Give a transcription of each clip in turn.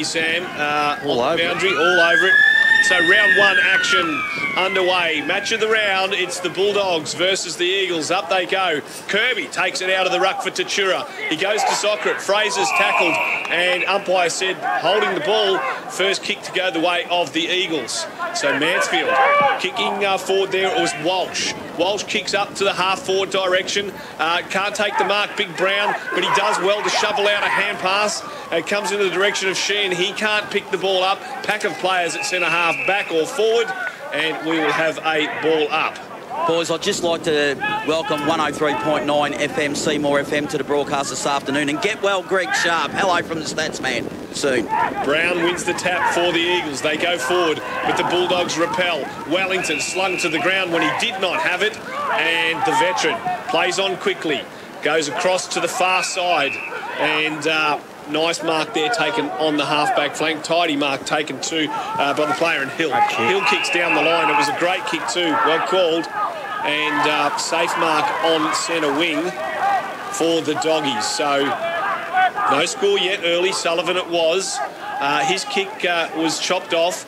Sam, all on over the boundary, all over it. So round one action underway. Match of the round, it's the Bulldogs versus the Eagles. Up they go. Kirby takes it out of the ruck for Tatura. He goes to soccer it. Fraser's tackled, and umpire said holding the ball. First kick to go the way of the Eagles. So Mansfield kicking forward there. It was Walsh. Walsh kicks up to the half-forward direction. Can't take the mark, Big Brown, but he does well to shovel out a hand pass. It comes in the direction of Sheehan. He can't pick the ball up. Pack of players at centre-half, back or forward, and we will have a ball up. Boys, I'd just like to welcome 103.9 FM, Seymour FM, to the broadcast this afternoon. And get well, Greg Sharp. Hello from the Stats Man. Soon. Brown wins the tap for the Eagles. They go forward, but the Bulldogs repel. Wellington slung to the ground when he did not have it. And the veteran plays on quickly. Goes across to the far side. And nice mark there taken on the half-back flank. Tidy mark taken too by the player in Hill. Hill kicks down the line. It was a great kick too. Well called. And safe mark on centre wing for the Doggies. So no score yet early. Sullivan it was. His kick was chopped off.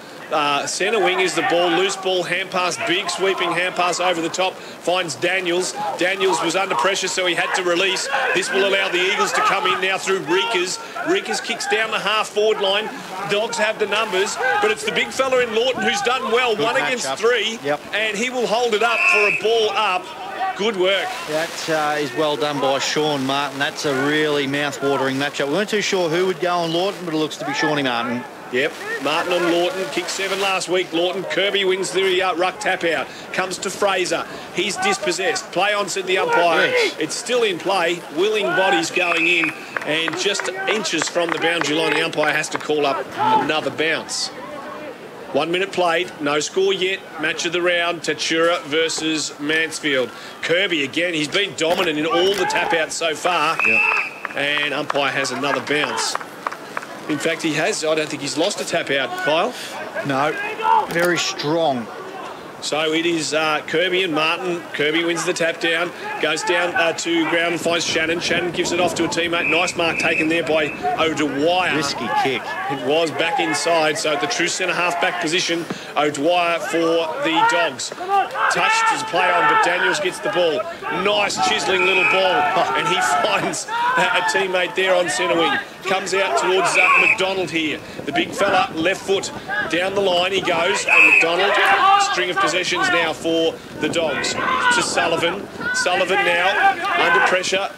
Centre wing is the ball. Loose ball, hand pass, big sweeping hand pass over the top. Finds Daniels. Daniels was under pressure, so he had to release. This will allow the Eagles to come in now through Reekers. Reekers kicks down the half-forward line. Dogs have the numbers, but it's the big fella in Lawton who's done well. Good 1 against 3, and he will hold it up for a ball up. Good work. That is well done by Sean Martin. That's a really mouth-watering matchup. We weren't too sure who would go on Lawton, but it looks to be Shawnee Martin. Yep, Martin on Lawton, kicked 7 last week. Lawton, Kirby wins the ruck tap out. Comes to Fraser. He's dispossessed. Play on, said the umpire. Yes. It's still in play. Willing bodies going in, and just inches from the boundary line, the umpire has to call up another bounce. 1 minute played, no score yet. Match of the round, Tatura versus Mansfield. Kirby again, he's been dominant in all the tap outs so far. And umpire has another bounce. In fact, he has. I don't think he's lost a tap out, Kyle. No, very strong. So it is Kirby and Martin. Kirby wins the tap down, goes down to ground and finds Shannon. Shannon gives it off to a teammate. Nice mark taken there by O'Dwyer. Risky kick. It was back inside, so at the true centre-half back position, O'Dwyer for the Dogs. Touched his play on, but Daniels gets the ball. Nice chiselling little ball, and he finds a teammate there on centre wing. Comes out towards McDonald here. The big fella, left foot, down the line he goes, and McDonald, string of possessions now for the Dogs. To Sullivan. Sullivan now under pressure.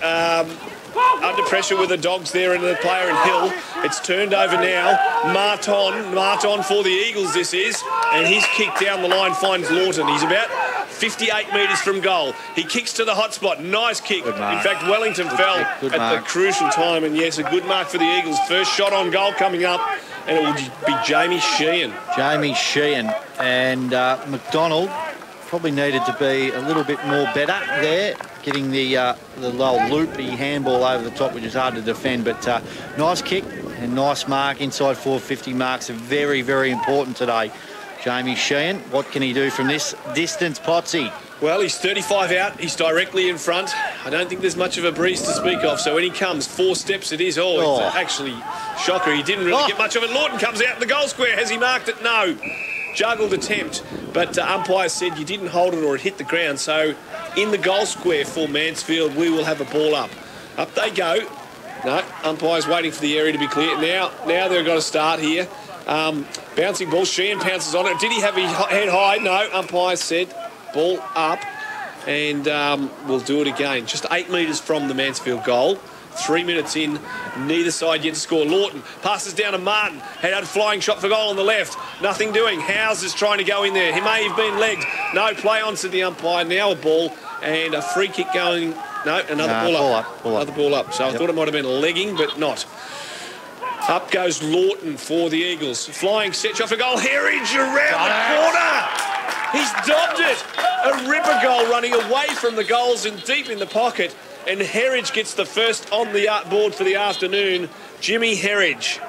Under pressure with the Dogs there and the player in Hill. It's turned over now. Martin for the Eagles this is. And his kick down the line finds Lawton. He's about 58 metres from goal. He kicks to the hot spot. Nice kick. In fact, Wellington fell at the crucial time. And yes, a good mark for the Eagles. First shot on goal coming up. And it will be Jamie Sheehan. Jamie Sheehan. And McDonald probably needed to be a little bit more better there, getting the little loopy handball over the top, which is hard to defend. But nice kick and nice mark inside 450 marks are very, very important today. Jamie Sheehan, what can he do from this distance, Potsy? Well, he's 35 out. He's directly in front. I don't think there's much of a breeze to speak of. So when he comes, 4 steps it is. It's actually shocker. He didn't really get much of it. Lawton comes out in the goal square. Has he marked it? No. Juggled attempt, but umpire said you didn't hold it or it hit the ground. So in the goal square for Mansfield, we will have a ball up. Up they go. No, umpire's waiting for the area to be clear. Now they've got to start here. Bouncing ball. Sheehan pounces on it. Did he have his head high? No, umpire said ball up, and we'll do it again. Just 8 metres from the Mansfield goal. 3 minutes in, neither side yet to score. Lawton passes down to Martin. Had a flying shot for goal on the left. Nothing doing. Howes is trying to go in there. He may have been legged. No, play on to the umpire. Now a ball and a free kick going. No, another ball up. Another ball up. So I thought it might have been a legging, but not. Up goes Lawton for the Eagles. Flying set shot for goal. Herridge around the corner. He's dobbed it. A ripper goal running away from the goals and deep in the pocket. And Herridge gets the first on the board for the afternoon. Jimmy Herridge.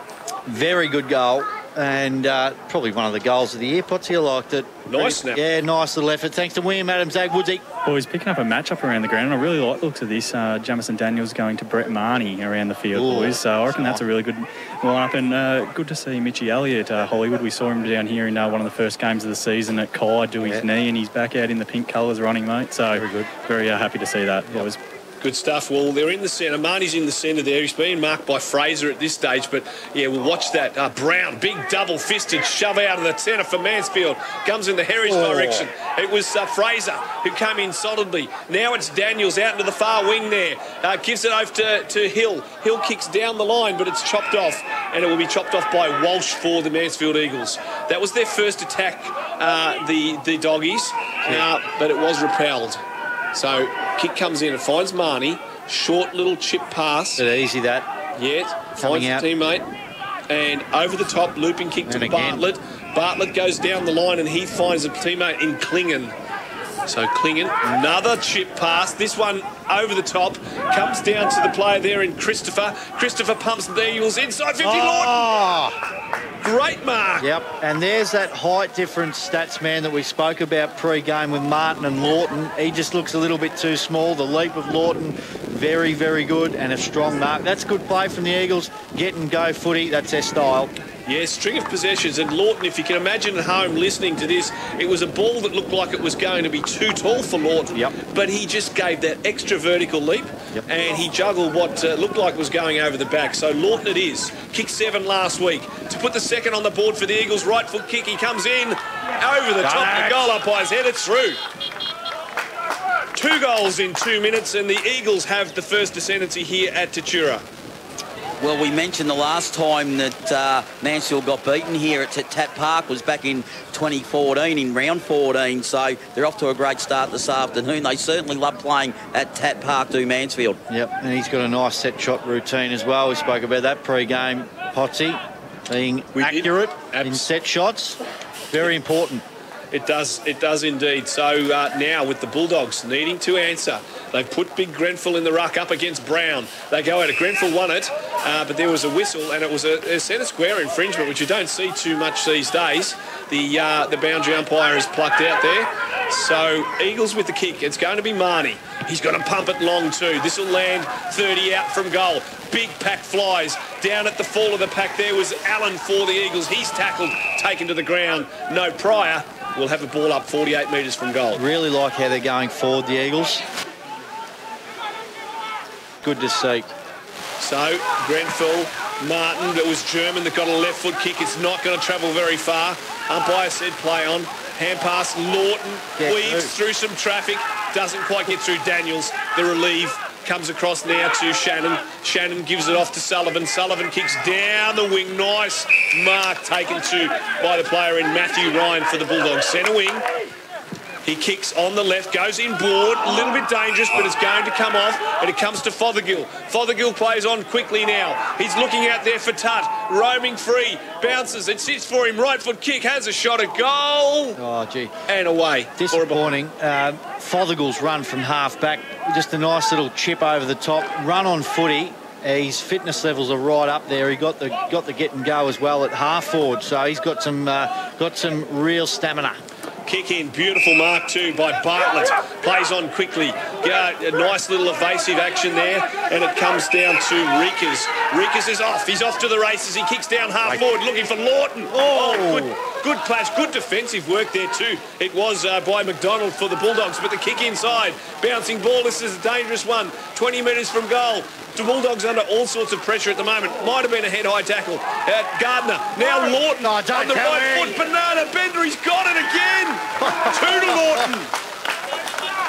Very good goal. and probably one of the goals of the year. Potts, you liked it. Nice snap. Yeah, nice little effort. Thanks to William Adams, Ag Woodsy. Well, he's picking up a match-up around the ground, and I really like the looks of this. Jamison Daniels going to Brett Marnie around the field, boys. So I reckon that's a really good line-up, and good to see Mitchie Elliott at Hollywood. We saw him down here in one of the first games of the season at Kai do his knee, and he's back out in the pink colours running, mate. So very good. Very happy to see that, boys. Good stuff. Well, they're in the centre. Marnie's in the centre there. He's being marked by Fraser at this stage. But, yeah, we'll watch that. Brown, big double-fisted shove out of the centre for Mansfield. Comes in the Herries direction. It was Fraser who came in solidly. Now it's Daniels out into the far wing there. Gives it over to Hill. Hill kicks down the line, but it's chopped off. And it will be chopped off by Walsh for the Mansfield Eagles. That was their first attack, the Doggies. But it was repelled. So, kick comes in and finds Marnie. Short little chip pass. Bit easy, that. Yeah, finds the teammate. And over the top, looping kick to Bartlett. Bartlett goes down the line and he finds a teammate in Klingon. So Klingon, another chip pass. This one over the top. Comes down to the player there in Christopher. Christopher pumps the Eagles inside 50. Lawton. Great mark. Yep, and there's that height difference, stats man, that we spoke about pre-game with Martin and Lawton. He just looks a little bit too small. The leap of Lawton, very, very good, and a strong mark. That's good play from the Eagles. Get and go footy, that's their style. Yeah, string of possessions. And Lawton, if you can imagine at home listening to this, it was a ball that looked like it was going to be too tall for Lawton. Yep. But he just gave that extra vertical leap, and he juggled what looked like was going over the back. So Lawton it is. Kicked 7 last week. To put the second on the board for the Eagles, right foot kick. He comes in over the top. The goal umpire's head it through. 2 goals in 2 minutes, and the Eagles have the first ascendancy here at Tatura. Well, we mentioned the last time that Mansfield got beaten here at Tat Park was back in 2014, in round 14. So they're off to a great start this afternoon. They certainly love playing at Tat Park, do Mansfield. Yep, and he's got a nice set shot routine as well. We spoke about that pre-game, Potsy, being accurate in set shots. Very important. It does indeed. So now with the Bulldogs needing to answer, they've put Big Grenfell in the ruck up against Brown. They go out. Grenfell won it, but there was a whistle, and it was a centre square infringement, which you don't see too much these days. The boundary umpire is plucked out there. So Eagles with the kick. It's going to be Marnie. He's going to pump it long too. This will land 30 out from goal. Big pack flies. Down at the fall of the pack there was Allen for the Eagles. He's tackled, taken to the ground. No Pryor. We'll have a ball up 48 metres from goal. Really like how they're going forward, the Eagles. Good to see. So, Grenfell, Martin, it was German that got a left foot kick. It's not going to travel very far. Umpire said play on. Hand pass, Lawton weaves through some traffic. Doesn't quite get through Daniels. The relieve comes across now to Shannon. Shannon gives it off to Sullivan. Sullivan kicks down the wing. Nice mark taken by the player in Matthew Ryan for the Bulldogs. Centre wing. He kicks on the left, goes inboard, a little bit dangerous, but it's going to come off, and it comes to Fothergill. Fothergill plays on quickly now. He's looking out there for Tut, roaming free, bounces, it sits for him, right foot kick, has a shot at goal. Oh, gee. And away. Disappointing. Fothergill's run from half back, just a nice little chip over the top, run on footy. His fitness levels are right up there. He got the get and go as well at half forward, so he's got some real stamina. Kick in, beautiful mark too by Bartlett. Plays on quickly. A nice little evasive action there, and it comes down to Reekers. Reekers is off. He's off to the races. He kicks down half forward, looking for Lawton. Good clash, good defensive work there too. It was by McDonald for the Bulldogs, but the kick inside, bouncing ball. This is a dangerous one. 20 metres from goal. The Bulldogs under all sorts of pressure at the moment. Might have been a head-high tackle. Gardner, now Lawton on the right foot. Banana Bender, he's got it again. 2 to Lawton.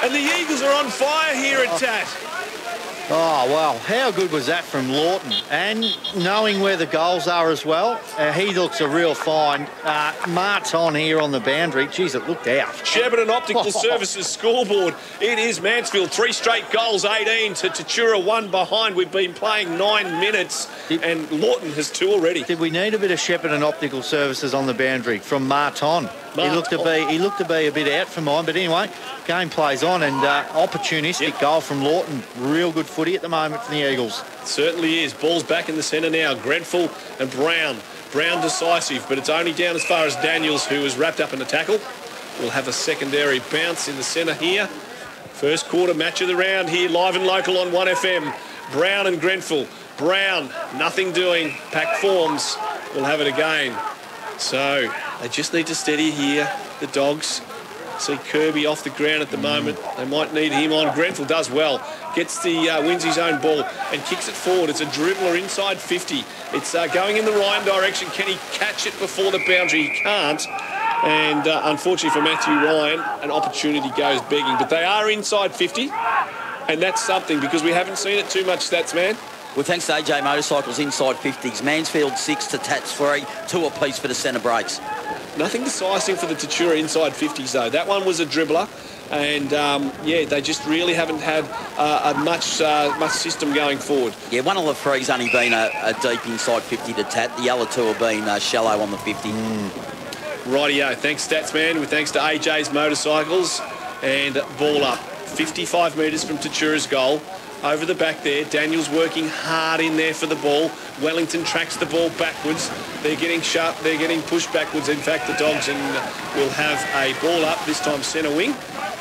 And the Eagles are on fire here at Tat. Oh, well, how good was that from Lawton? And knowing where the goals are as well, he looks a real find. Martin here on the boundary. Geez, it looked out. Shepparton Optical Services scoreboard. It is Mansfield. 3 straight goals, 18 to Tatura, 1 behind. We've been playing 9 minutes, and Lawton has 2 already. Did we need a bit of Shepparton Optical Services on the boundary from Martin? He looked to be a bit out for mine, but anyway, game plays on, and opportunistic goal from Lawton. Real good footy at the moment for the Eagles. Certainly is. Ball's back in the centre now. Grenfell and Brown. Brown decisive, but it's only down as far as Daniels, who was wrapped up in a tackle. We'll have a secondary bounce in the centre here. First quarter match of the round here, live and local on 1FM. Brown and Grenfell. Brown, nothing doing. Pack forms. We'll have it again. So they just need to steady here, the Dogs. See Kirby off the ground at the moment. They might need him on. Grenfell does well. Gets wins his own ball and kicks it forward. It's a dribbler inside 50. It's going in the right direction. Can he catch it before the boundary? He can't. And unfortunately for Matthew Ryan, an opportunity goes begging. But they are inside 50. And that's something because we haven't seen it too much, Stats Man. Well, thanks to AJ Motorcycles, inside 50s. Mansfield 6 to Tats 3, 2 apiece for the centre breaks. Nothing decisive for the Tatura inside 50s, though. That one was a dribbler. And, yeah, they just really haven't had much system going forward. Yeah, one of the three's only been a deep inside 50 to Tat. The other two have been shallow on the 50. Rightio. Thanks, Stats Man. With thanks to AJ's Motorcycles. And ball up. 55 metres from Tatura's goal. Over the back there, Daniels working hard in there for the ball. Wellington tracks the ball backwards. They're getting sharp. They're getting pushed backwards. In fact, the Dogs will have a ball up, this time centre wing.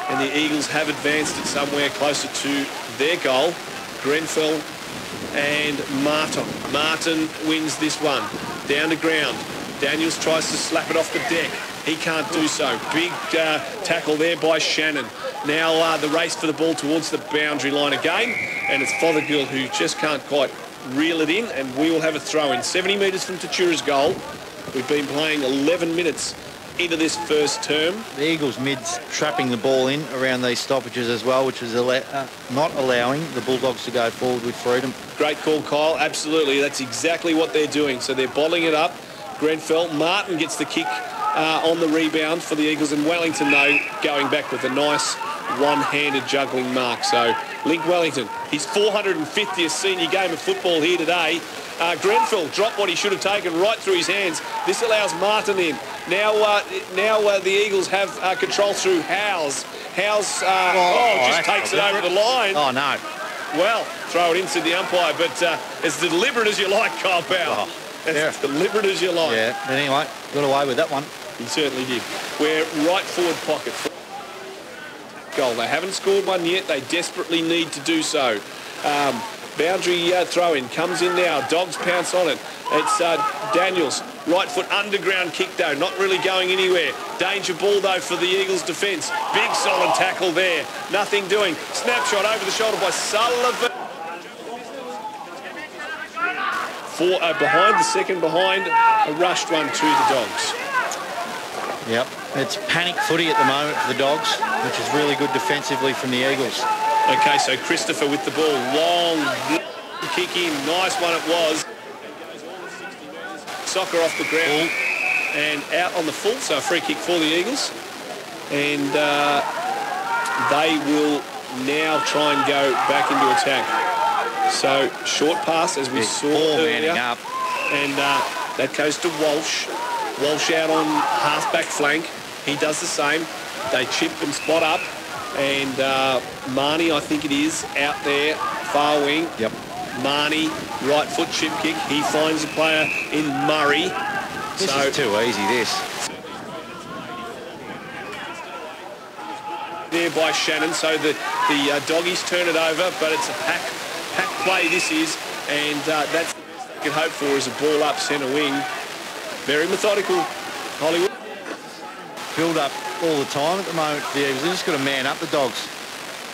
And the Eagles have advanced it somewhere closer to their goal. Grenfell and Martin. Martin wins this one. Down to ground. Daniels tries to slap it off the deck. He can't do so. Big tackle there by Shannon. Now the race for the ball towards the boundary line again. And it's Fothergill who just can't quite reel it in. And we will have a throw in. 70 metres from Tatura's goal. We've been playing 11 minutes into this first term. The Eagles mids trapping the ball in around these stoppages as well, which is not allowing the Bulldogs to go forward with freedom. Great call, Kyle. Absolutely. That's exactly what they're doing. So they're bottling it up. Grenfell. Martin gets the kick on the rebound for the Eagles, and Wellington, though, going back with a nice one-handed juggling mark. So Link Wellington, his 450th senior game of football here today. Grenfell dropped what he should have taken right through his hands. This allows Martin in. Now the Eagles have control through Howes. Howes just takes it over the line. Oh, no. Well, throw it in, said the umpire, but as deliberate as you like, Kyle Powell. As deliberate as you like. Yeah, but anyway, got away with that one. He certainly did. We're right forward pocket. Goal. They haven't scored one yet. They desperately need to do so. Boundary throw-in comes in now. Dogs pounce on it. It's Daniels. Right foot underground kick, though. Not really going anywhere. Danger ball, though, for the Eagles' defence. Big solid tackle there. Nothing doing. Snapshot over the shoulder by Sullivan. Behind, the second behind. A rushed one to the Dogs. Yep. It's panic footy at the moment for the Dogs, which is really good defensively from the Eagles. Okay, so Christopher with the ball. Long kick in. Nice one it was. Soccer off the ground and out on the full, so a free kick for the Eagles. And they will now try and go back into attack. So short pass, as we saw earlier. Up. And that goes to Walsh. Walsh out on half-back flank. He does the same. They chip and spot up. And Marnie, I think it is, out there, far wing. Yep. Marnie, right foot chip kick. He finds a player in Murray. This is too easy, this. There by Shannon. So the Doggies turn it over, but it's a pack play this is. And that's the best they can hope for is a ball up centre wing. Very methodical, Hollywood. Build up all the time at the moment for the Eagles. They've just got to man up the Dogs.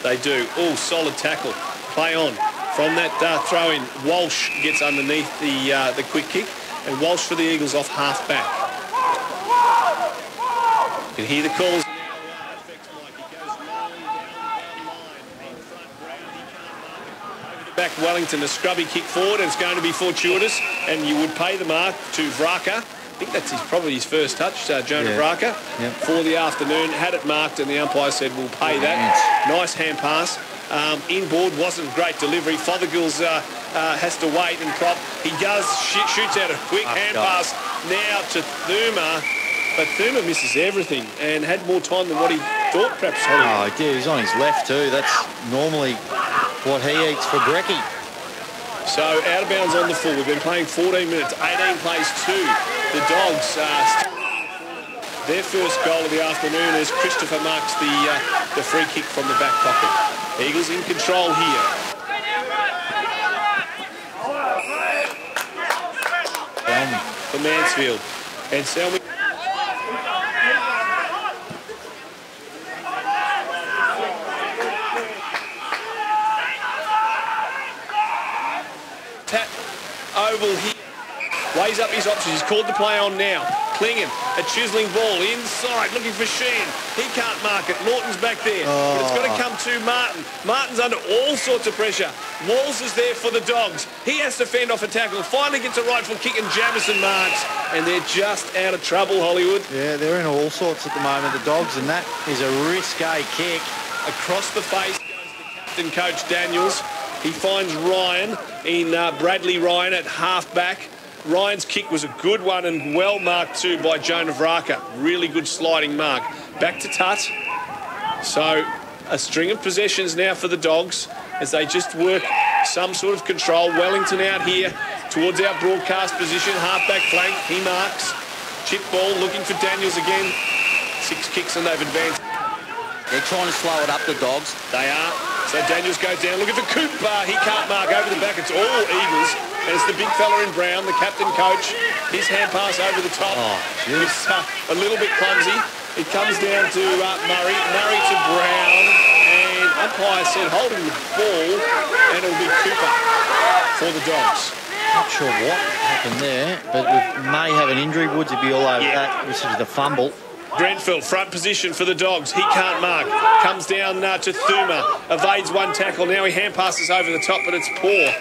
They do. Oh, solid tackle. Play on. From that throw-in, Walsh gets underneath the quick kick, and Walsh for the Eagles off half-back. You can hear the calls. Back Wellington, a scrubby kick forward, and it's going to be fortuitous, and you would pay the mark to Vraka. I think that's probably his first touch, Jonah Vraka, for the afternoon. Had it marked, and the umpire said, we'll pay that. Nice hand pass. Inboard wasn't great delivery. Fothergill's has to wait and prop. He does shoots out a quick hand pass now to Thuma, but Thuma misses everything and had more time than what he thought perhaps. Oh, he did. He's on his left too. That's normally what he eats for brekkie. So out of bounds on the full. We've been playing 14 minutes. 18 plays 2. The Dogs, their first goal of the afternoon as Christopher marks the free kick from the back pocket. Eagles in control here. For Mansfield. And Selmy. Oval here. Weighs up his options. He's called the play on now. Klingon, a chiselling ball inside, looking for Sheen. He can't mark it. Lawton's back there. But it's got to come to Martin. Martin's under all sorts of pressure. Walls is there for the Dogs. He has to fend off a tackle. Finally gets a right foot kick and Jamison marks. And they're just out of trouble, Hollywood. Yeah, they're in all sorts at the moment, the Dogs, and that is a risque kick. Across the face goes the captain, Coach Daniels. He finds Ryan in Bradley Ryan at half-back. Ryan's kick was a good one and well marked too by Jonah Vraka. Really good sliding mark. Back to Tut. So a string of possessions now for the Dogs as they just work some sort of control. Wellington out here towards our broadcast position. Half-back flank. He marks. Chip ball looking for Daniels again. 6 kicks and they've advanced. They're trying to slow it up, the Dogs. They are. So Daniels goes down, looking for Cooper. He can't mark over the back. It's all Eagles. And it's the big fella in brown, the captain coach. His hand pass over the top. It's a little bit clumsy. It comes down to Murray. Murray to Brown. And umpire said holding the ball. And it'll be Cooper for the Dogs. Not sure what happened there, but we may have an injury. Woods would be all over that. This is the fumble. Grenfell, front position for the Dogs. He can't mark. Comes down to Thuma. Evades one tackle. Now he hand passes over the top, but it's poor.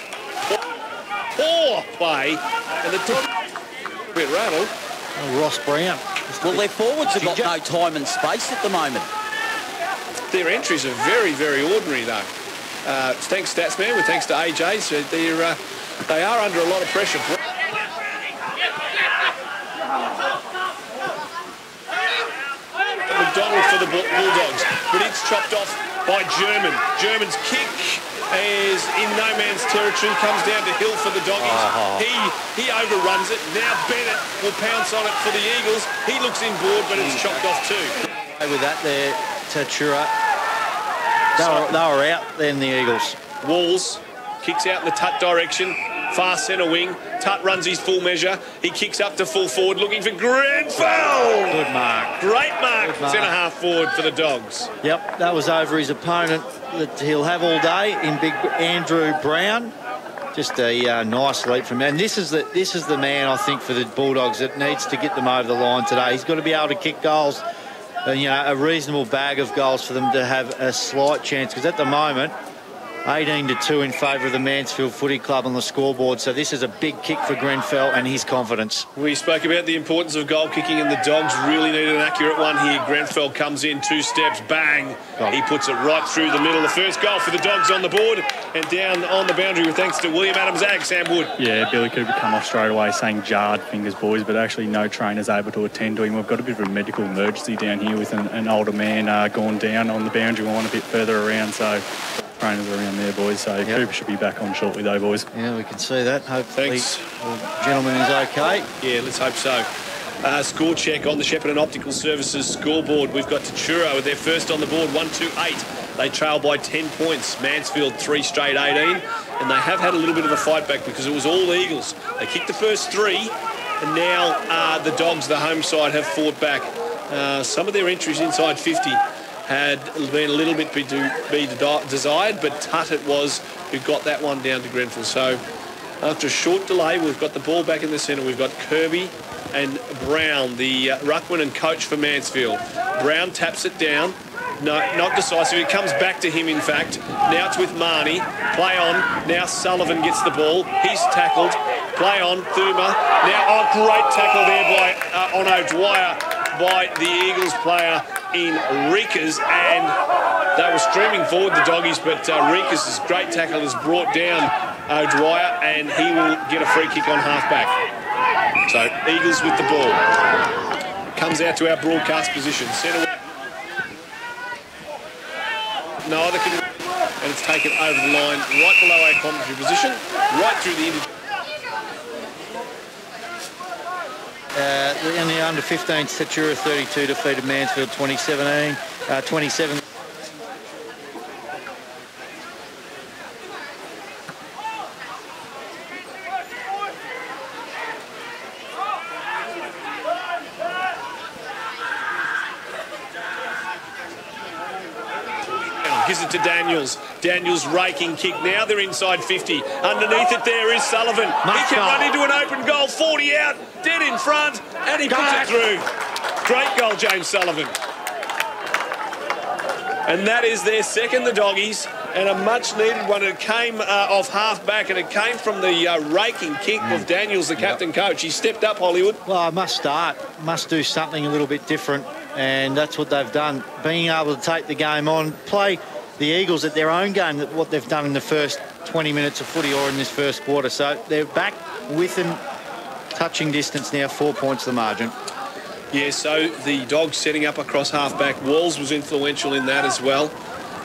Poor play. And the Dogs a bit rattled. Oh, Ross Brown. Well, their forwards have got no time and space at the moment. Their entries are very, very ordinary, though. Thanks, Statsman, with thanks to AJ. So they are under a lot of pressure. McDonald for the Bulldogs, but it's chopped off by German. German's kick is in no man's territory, comes down to Hill for the Doggies. He overruns it. Now Bennett will pounce on it for the Eagles. He looks in board, but it's chopped off too. With that there, Tatura. They were out then, the Eagles. Walls kicks out in the Tut direction. Far centre wing. Tut runs his full measure. He kicks up to full forward, looking for Grenfell. Good mark. Great mark. Centre half forward for the Dogs. Yep, that was over his opponent that he'll have all day in big Andrew Brown. Just a nice leap from him. And this is the man, I think, for the Bulldogs that needs to get them over the line today. He's got to be able to kick goals, and a reasonable bag of goals for them to have a slight chance. Because at the moment, 18-2 in favour of the Mansfield Footy Club on the scoreboard. So this is a big kick for Grenfell and his confidence. We spoke about the importance of goal kicking, and the Dogs really need an accurate one here. Grenfell comes in 2 steps, bang. He puts it right through the middle. The first goal for the Dogs on the board and down on the boundary with thanks to William Adams-Ag, Sam Wood. Yeah, Billy Cooper come off straight away saying jarred fingers, boys, but actually no trainer's able to attend to him. We've got a bit of a medical emergency down here with an older man gone down on the boundary line a bit further around, so trainers around there, boys, so Cooper should be back on shortly though, boys. Yeah, we can see that. Hopefully Thanks. the gentleman is okay. Yeah, let's hope so. Score check on the Shepparton Optical Services scoreboard. We've got Tatura with their first on the board, 1-2-8. They trail by 10 points. Mansfield 3 straight 18. And they have had a little bit of a fight back because it was all Eagles. They kicked the first 3, and now the Dogs, the home side, have fought back. Some of their entries inside 50 had been a little bit be desired, but Tut it was who got that one down to Grenfell. So after a short delay, we've got the ball back in the centre. We've got Kirby and Brown, the ruckman and coach for Mansfield. Brown taps it down. No, not decisive. It comes back to him, in fact. Now it's with Marnie. Play on. Now Sullivan gets the ball. He's tackled. Play on. Thuma. Now, great tackle there by on O'Dwyer by the Eagles player in Rikas, and they were streaming forward, the Doggies, but Rikas' great tackle has brought down O'Dwyer, and he will get a free kick on half-back. So, Eagles with the ball. Comes out to our broadcast position. Centre. No other can and it's taken over the line right below our commentary position, right through the end. In the under-15s, Tatura 32 defeated Mansfield 27. Gives it to Daniels. Daniels raking kick. Now they're inside 50. Underneath it there is Sullivan. He can run into an open goal. 40 out. Dead in front. And he puts it through. Great goal, James Sullivan. And that is their second, the Doggies. And a much-needed one. It came off half-back, and it came from the raking kick of Daniels, the captain coach. He stepped up, Hollywood. Well, I must do something a little bit different, and that's what they've done. Being able to take the game on, play the Eagles at their own game, what they've done in the first 20 minutes of footy or in this first quarter. So they're back within touching distance now, 4 points the margin. Yeah, so the Dogs setting up across half-back. Walls was influential in that as well.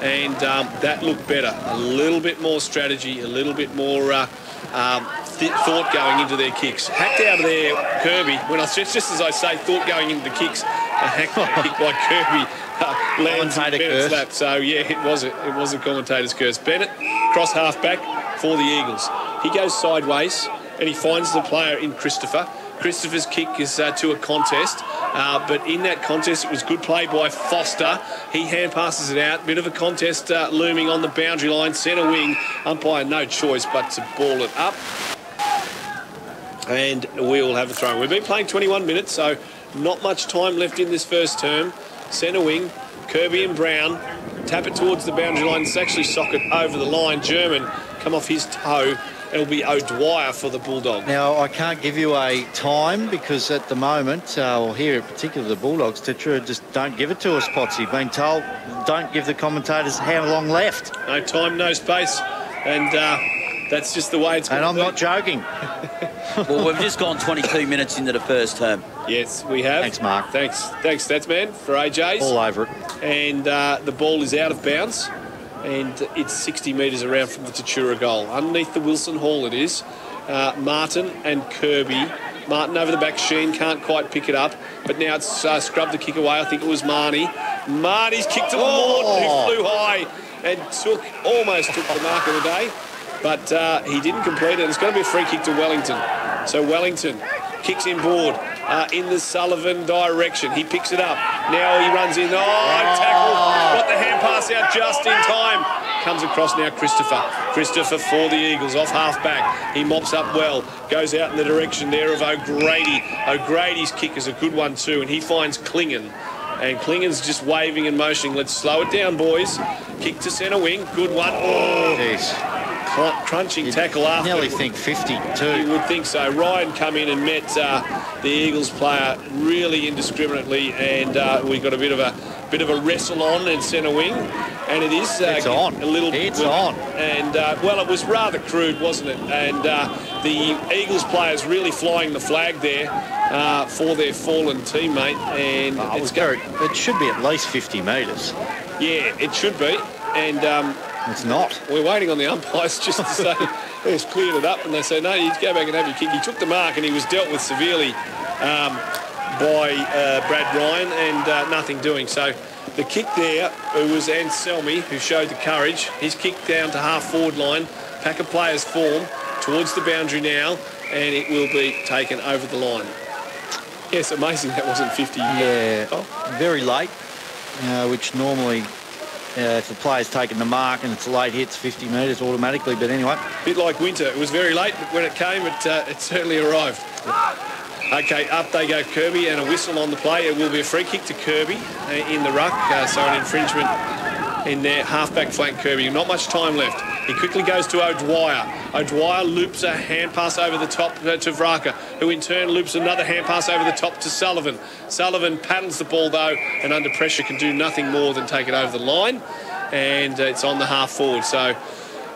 And that looked better. A little bit more strategy, a little bit more thought going into their kicks. Hacked out of there, Kirby. When I just as I say, thought going into the kicks, a hacked out kick by Kirby lands in Bennett's lap. So yeah, it was a commentator's curse. Bennett cross half back for the Eagles. He goes sideways and he finds the player in Christopher. Christopher's kick is to a contest, but in that contest it was good play by Foster. He hand passes it out. Bit of a contest looming on the boundary line. Centre wing, umpire no choice but to ball it up. And we will have a throw. We've been playing 21 minutes, so not much time left in this first term. Centre wing, Kirby and Brown tap it towards the boundary line. It's actually socket over the line. German come off his toe. It'll be O'Dwyer for the Bulldogs. Now, I can't give you a time because at the moment, or here in particular, the Bulldogs, Tatura just don't give it to us, Potsy. Been told, don't give the commentators how long left. No time, no space. And that's just the way it's going to be. And I'm not joking. Well, we've just gone 22 minutes into the first term. Yes, we have. Thanks, Mark. Thanks, Statsman, for AJ's. All over it. And the ball is out of bounds. And it's 60 metres around from the Tatura goal. Underneath the Wilson Hall it is. Martin and Kirby. Martin over the back, Sheen can't quite pick it up. But now it's scrubbed the kick away. I think it was Marnie. Marnie's kick to Morton, who flew high and almost took the mark of the day. But he didn't complete it. It's going to be a free kick to Wellington. So Wellington kicks inboard in the Sullivan direction. He picks it up. Now he runs in. Tackle. Got the hand pass out just in time. Comes across now Christopher. Christopher for the Eagles off half back. He mops up well. Goes out in the direction there of O'Grady. O'Grady's kick is a good one too. And he finds Klingon. And Klingon's just waving and motioning. Let's slow it down, boys. Kick to centre wing. Good one. Oh, jeez. Crunching tackle after. Nearly think 50 too. You would think so. Ryan come in and met the Eagles player really indiscriminately, and we got a bit of a wrestle on in centre wing, and it is it's on. A little. It's on. And well, it was rather crude, wasn't it? And the Eagles players really flying the flag there for their fallen teammate, and it should be at least 50 metres. Yeah, it should be, and. It's not. We're waiting on the umpires just to say they've cleared it up, and they say, no, you go back and have your kick. He took the mark and he was dealt with severely by Brad Ryan, and nothing doing. So the kick there, it was Anselmi who showed the courage. His kick down to half-forward line. Pack of players form towards the boundary now, and it will be taken over the line. Yes, amazing that wasn't 50. Yeah, very late, which normally... if the player's taken the mark and it's a late hit, it's 50 metres automatically. But anyway. A bit like winter. It was very late, but when it came, it certainly arrived. Okay, up they go, Kirby, and a whistle on the play. It will be a free kick to Kirby in the ruck. So an infringement in there. Half-back flank Kirby. Not much time left. He quickly goes to O'Dwyer. O'Dwyer loops a hand pass over the top to Vraka, who in turn loops another hand pass over the top to Sullivan. Sullivan paddles the ball, though, and under pressure can do nothing more than take it over the line. And it's on the half-forward. So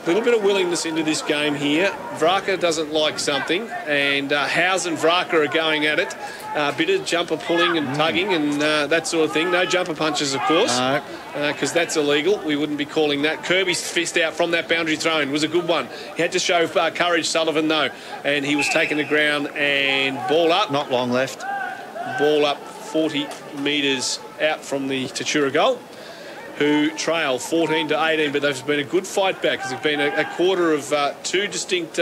little bit of willingness into this game here. Vraka doesn't like something, and Howes and Vraka are going at it. A bit of jumper pulling and tugging and that sort of thing. No jumper punches, of course, because that's illegal. We wouldn't be calling that. Kirby's fist out from that boundary throw-in was a good one. He had to show courage, Sullivan, though, and he was taken to ground and ball up. Not long left. Ball up 40 metres out from the Tatura goal, who trail 14-18, but there's been a good fight back. There's been a quarter of two distinct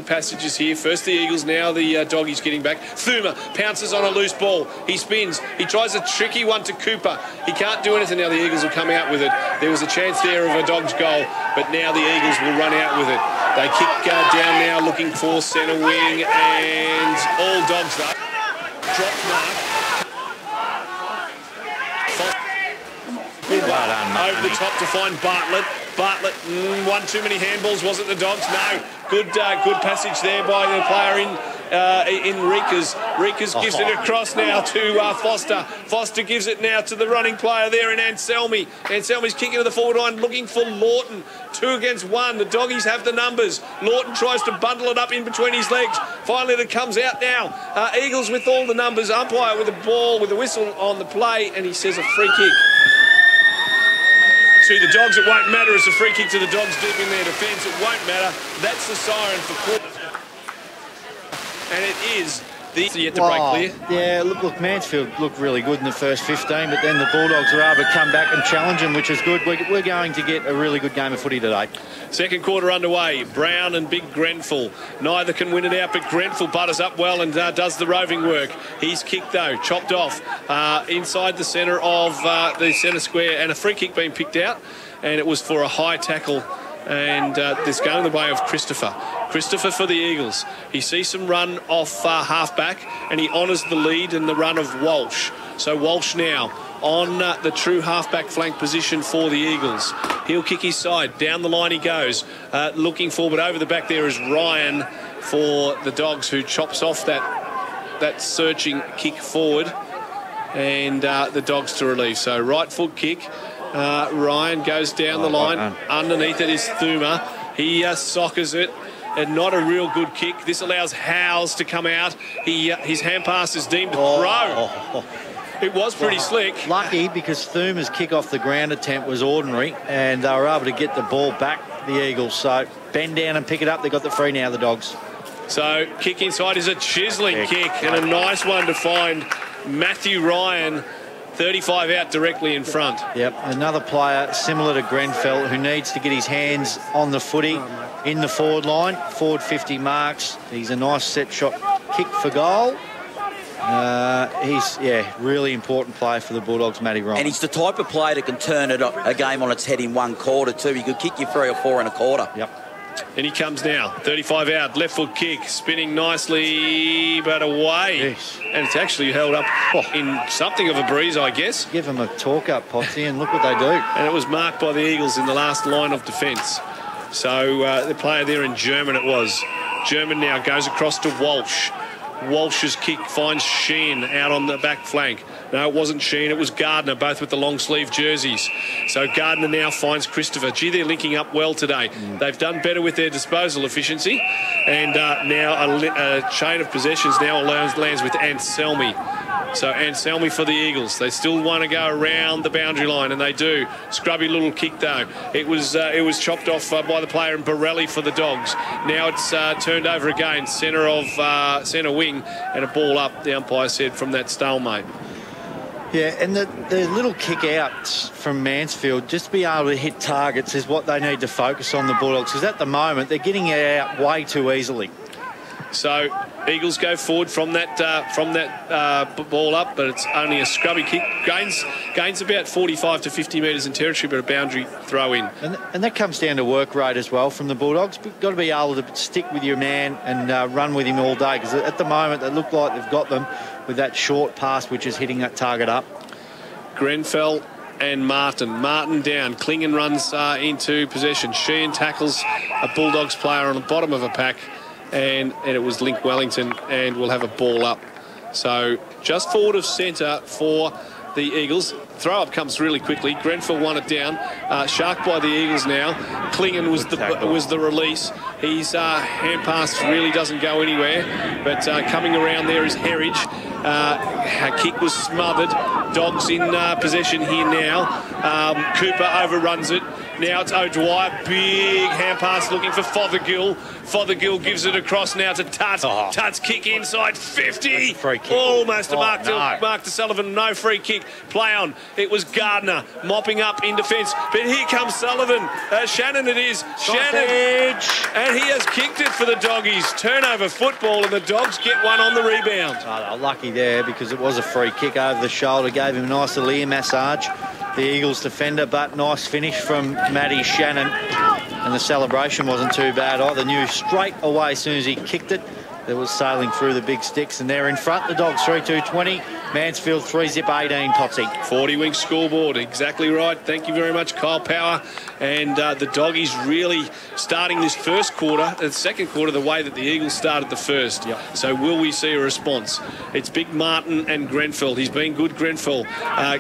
passages here. First the Eagles, now the Doggies getting back. Thuma pounces on a loose ball. He spins. He tries a tricky one to Cooper. He can't do anything now. The Eagles will come out with it. There was a chance there of a Dogs goal, but now the Eagles will run out with it. They kick down now, looking for centre wing, and all Dogs though. Drop mark. Well done, mate. Over the top to find Bartlett. Bartlett, one too many handballs. Was it the Dogs? No. Good passage there by the player in Rikas. Rikas gives it across now to Foster. Foster gives it now to the running player there in Anselmi. Anselmi's kicking to the forward line, looking for Lawton. 2 against 1. The Doggies have the numbers. Lawton tries to bundle it up in between his legs. Finally, it comes out now. Eagles with all the numbers. Umpire with the ball, with the whistle on the play, and he says a free kick. To the Dogs, it won't matter. It's a free kick to the Dogs deep in their defence. It won't matter. That's the siren for quarter. And it is the yet to break clear. Yeah, look, Mansfield looked really good in the first 15, but then the Bulldogs were able to come back and challenge them, which is good. We're going to get a really good game of footy today. Second quarter underway. Brown and Big Grenfell. Neither can win it out, but Grenfell butters up well and does the roving work. He's kicked, though, chopped off inside the centre of the centre square, and a free kick being picked out, and it was for a high tackle. And this going the way of Christopher. Christopher for the Eagles. He sees some run off half-back, and he honours the lead and the run of Walsh. So Walsh now on the true half-back flank position for the Eagles. He'll kick his side. Down the line he goes. Looking forward. Over the back there is Ryan for the Dogs, who chops off that searching kick forward. And the Dogs to relief. So right foot kick. Ryan goes down the line. Underneath it is Thuma. He soccers it. And not a real good kick. This allows Howes to come out. His hand pass is deemed to throw. It was pretty slick. Lucky, because Thuma's kick off the ground attempt was ordinary, and they were able to get the ball back, the Eagles. So bend down and pick it up. They've got the free now, the Dogs. So kick inside is a chiselling kick, and a nice one to find Matthew Ryan. 35 out directly in front. Yep, another player similar to Grenfell who needs to get his hands on the footy in the forward line. Forward 50 marks. He's a nice set shot kick for goal. He's, really important player for the Bulldogs, Matty Ryan. And he's the type of player that can turn a game on its head in one quarter too. He could kick you 3 or 4 in a quarter. Yep. And he comes now, 35 out, left foot kick, spinning nicely, but away. Yes. And it's actually held up in something of a breeze, I guess. Give them a talk up, Potsy, and look what they do. And it was marked by the Eagles in the last line of defence. So the player there in German it was. German now goes across to Walsh. Walsh's kick finds Sheen out on the back flank. No, it wasn't Sheen, it was Gardner, both with the long sleeve jerseys. So Gardner now finds Christopher. Gee, they're linking up well today. They've done better with their disposal efficiency. And now a chain of possessions now lands with Anselmi. So Anselmi for the Eagles. They still want to go around the boundary line, and they do. Scrubby little kick, though. It was chopped off by the player in Borelli for the Dogs. Now it's turned over again, centre wing, and a ball up, the umpire said, from that stalemate. Yeah, and the little kick-outs from Mansfield, just to be able to hit targets is what they need to focus on, the Bulldogs, because at the moment they're getting it out way too easily. So Eagles go forward from that ball up, but it's only a scrubby kick. Gains about 45 to 50 metres in territory, but a boundary throw in. And that comes down to work rate as well from the Bulldogs. You've got to be able to stick with your man and run with him all day, because at the moment they look like they've got them with that short pass which is hitting that target up. Grenfell and Martin. Martin down. Klingon runs into possession. Sheehan tackles a Bulldogs player on the bottom of a pack, and it was Link Wellington, and we'll have a ball up. So just forward of centre for the Eagles. Throw up comes really quickly. Grenfell won it down. Sharked by the Eagles now. Klingen was the release. His hand pass really doesn't go anywhere. But coming around there is Herridge. Kick was smothered. Dogs in possession here now. Cooper overruns it. Now it's O'Dwyer. Big hand pass looking for Fothergill. Fothergill gives it across now to Tut. Tut's kick inside 50. Free kick. Almost a Mark to Sullivan. No free kick. Play on. It was Gardner mopping up in defence. But here comes Sullivan. Shannon it is. Shannon. And he has kicked it for the Doggies. Turnover football and the Dogs get one on the rebound. Oh, lucky there because it was a free kick over the shoulder. Gave him a nice little ear massage. The Eagles defender, but nice finish from Matty Shannon. And the celebration wasn't too bad either. Knew straight away as soon as he kicked it. It was sailing through the big sticks, and they're in front. The Dogs 3-2-20. Mansfield 3-zip 18, Potsy. 40-wing scoreboard, exactly right. Thank you very much, Kyle Power. And the Doggies really starting this first quarter, the second quarter, the way that the Eagles started the first. Yep. So will we see a response? It's Big Martin and Grenfell. He's been good, Grenfell.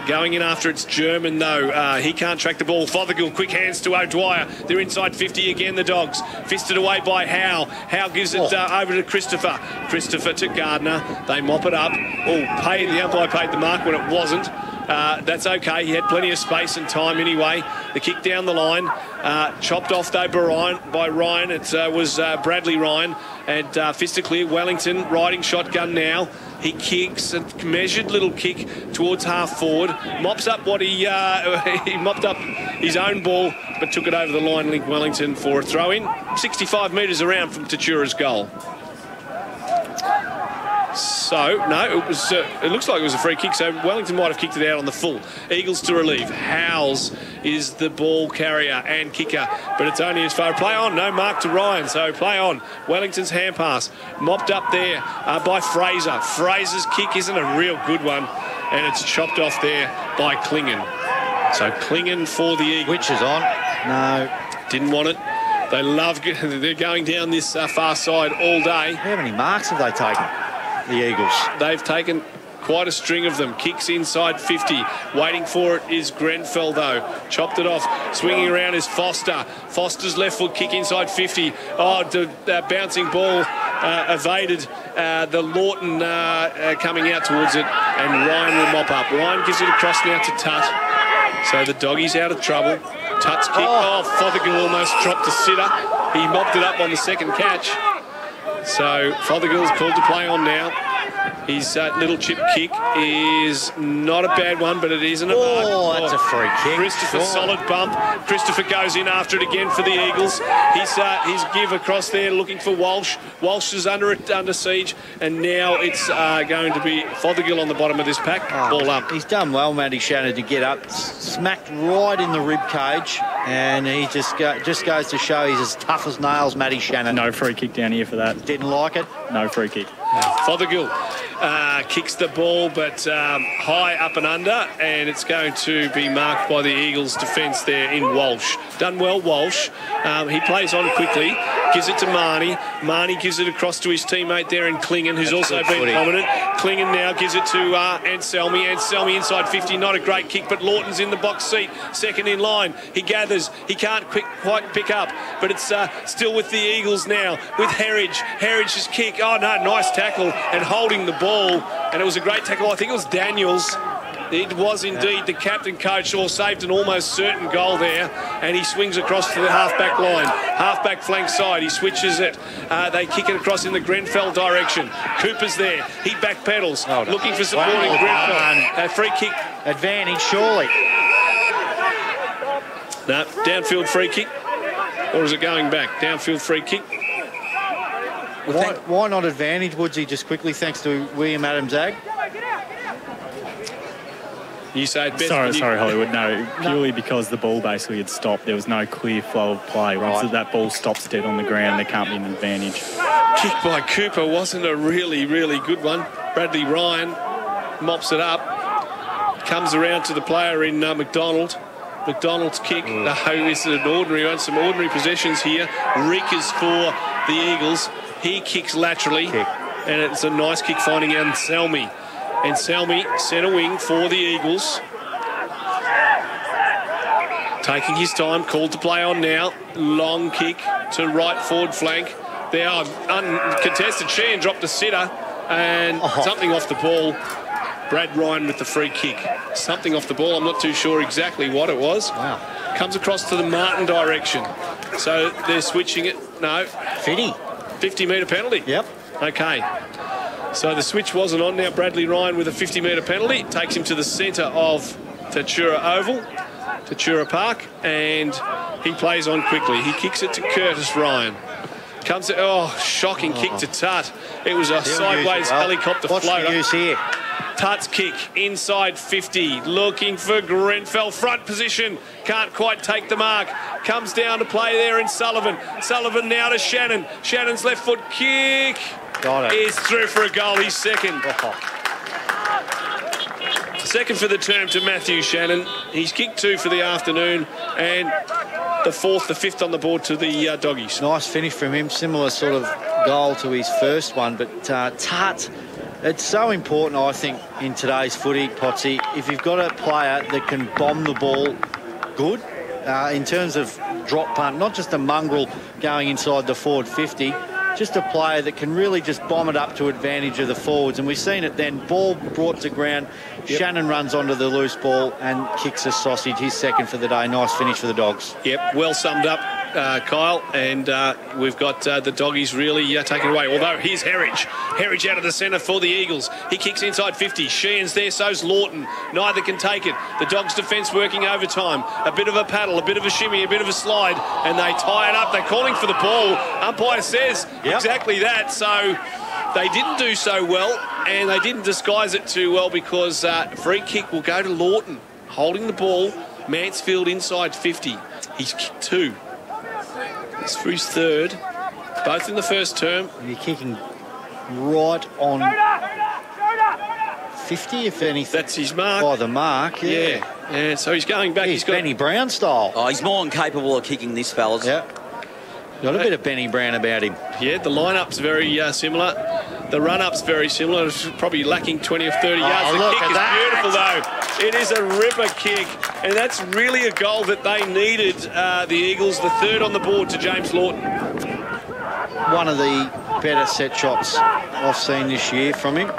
Going in after it's German, though. He can't track the ball. Fothergill, quick hands to O'Dwyer. They're inside 50 again, the Dogs. Fisted away by Howe. Howe gives it over to Christopher. Christopher to Gardner. They mop it up. The umpire paid the mark when it wasn't. That's okay. He had plenty of space and time anyway. The kick down the line. Chopped off, though, by Ryan. It was Bradley Ryan. And fist clear. Wellington riding shotgun now. He kicks a measured little kick towards half forward. Mops up what he mopped up his own ball, but took it over the line. Link Wellington for a throw in. 65 metres around from Tatura's goal. So, no, it looks like it was a free kick, so Wellington might have kicked it out on the full. Eagles to relieve. Howes is the ball carrier and kicker, but it's only as far. Play on, no mark to Ryan, so play on. Wellington's hand pass, mopped up there by Fraser. Fraser's kick isn't a real good one, and it's chopped off there by Klingen. So Klingen for the Eagles. Which is on? No. Didn't want it. They're going down this far side all day. How many marks have they taken, the Eagles? They've taken quite a string of them. Kicks inside 50. Waiting for it is Grenfell, though. Chopped it off. Swinging around is Foster. Foster's left foot kick inside 50. The bouncing ball evaded the Lawton coming out towards it, and Ryan will mop up. Ryan gives it across now to Tut. So the Doggies out of trouble. Tut's kick. Fothergill almost dropped a sitter. He mopped it up on the second catch. So Fothergill's called to play on now. His little chip kick is not a bad one, but it isn't a mark. That's a free kick. Christopher, solid bump. Christopher goes in after it again for the Eagles. He's give across there looking for Walsh. Walsh is under siege, and now it's going to be Fothergill on the bottom of this pack. Ball up. He's done well, Matty Shannon, to get up. Smacked right in the rib cage, and he just goes to show he's as tough as nails, Matty Shannon. No free kick down here for that. Didn't like it? No free kick. Fothergill kicks the ball, but high up and under, and it's going to be marked by the Eagles' defence there in Walsh. Done well, Walsh. He plays on quickly, gives it to Marnie. Marnie gives it across to his teammate there in Klingen, who's also been prominent. Klingen now gives it to Anselmi. Anselmi inside 50, not a great kick, but Lawton's in the box seat, second in line. He gathers, he can't quite pick up, but it's still with the Eagles now, with Herridge. Herridge's kick, nice tackle, and holding the ball, and it was a great tackle. I think it was Daniels. It was indeed the captain coach, saved an almost certain goal there, and he swings across to the half-back line, half-back flank side. He switches it. They kick it across in the Grenfell direction. Cooper's there. He backpedals, looking for supporting Grenfell. A free kick. Advantage, surely. No, downfield free kick. Or is it going back? Downfield free kick. Why not advantage, Woodsy, just quickly, thanks to William Adams-Ag? You say it best. Sorry, Hollywood. No, purely because the ball basically had stopped. There was no clear flow of play. Once that ball stops dead on the ground, there can't be an advantage. Kick by Cooper wasn't a really, really good one. Bradley Ryan mops it up. Comes around to the player in McDonald. McDonald's kick. No, is it an ordinary one? Some ordinary possessions here. Rickers for the Eagles. He kicks laterally, and it's a nice kick finding Anselmi. And Salmi, centre wing for the Eagles. Taking his time, called to play on now. Long kick to right forward flank. They are uncontested. Sheehan dropped a sitter and something off the ball. Brad Ryan with the free kick. Something off the ball. I'm not too sure exactly what it was. Wow. Comes across to the Martin direction. So they're switching it. No. 50-metre penalty. Yep. Okay. So the switch wasn't on now. Bradley Ryan with a 50-metre penalty. Takes him to the centre of Tatura Oval, Tatura Park, and he plays on quickly. He kicks it to Curtis Ryan. Comes to, shocking kick to Tut. It was a sideways helicopter floater. What's the use here? Tut's kick inside 50, looking for Grenfell, front position, can't quite take the mark, comes down to play there in Sullivan. Sullivan now to Shannon. Shannon's left foot kick is through for a goal. He's second. Second for the term to Matthew Shannon. He's kicked 2 for the afternoon, and the fifth on the board to the Doggies. Nice finish from him, similar sort of goal to his first one, but Tut, it's so important, I think, in today's footy, Potsy, if you've got a player that can bomb the ball good, in terms of drop punt, not just a mongrel going inside the forward 50, just a player that can really just bomb it up to advantage of the forwards. And we've seen it then, ball brought to ground, Shannon runs onto the loose ball and kicks a sausage. His second for the day. Nice finish for the Dogs. Yep, well summed up, Kyle. And we've got the Doggies really taken away. Although here's Herridge. Herridge out of the centre for the Eagles. He kicks inside 50. Sheehan's there, so's Lawton. Neither can take it. The Dogs' defence working overtime. A bit of a paddle, a bit of a shimmy, a bit of a slide, and they tie it up. They're calling for the ball. Umpire says exactly that. So they didn't do so well, and they didn't disguise it too well, because free kick will go to Lawton, holding the ball. Mansfield inside 50. He's kicked 2. It's for his third, both in the first term. You're kicking right on 50, if anything. That's his mark. By the mark, yeah. So he's going back. He's got Benny Brown style. Oh, he's more than capable of kicking this, fellas. Yeah. Got a bit of Benny Brown about him. Yeah, the line-up's very similar. The run-up's very similar. It's probably lacking 20 or 30 yards. The kick is beautiful, though. It is a ripper kick, and that's really a goal that they needed, the Eagles. The third on the board to James Lawton. One of the better set shots I've seen this year from him.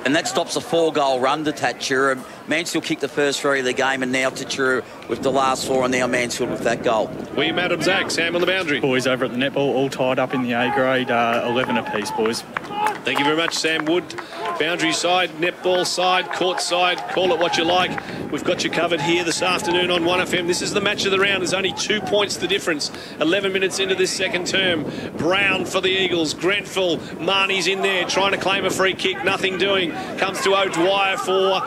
And that stops a 4-goal run to Tatura. Mansfield kicked the first 3 of the game, and now Tatura with the last 4, and now Mansfield with that goal. William Adams, Zach, Sam on the boundary. Boys over at the netball, all tied up in the A grade, 11 apiece, boys. Thank you very much, Sam Wood. Boundary side, netball side, court side, call it what you like. We've got you covered here this afternoon on 1FM. This is the match of the round. There's only 2 points the difference. 11 minutes into this second term. Brown for the Eagles. Grenfell, Marnie's in there trying to claim a free kick. Nothing doing. Comes to O'Dwyer for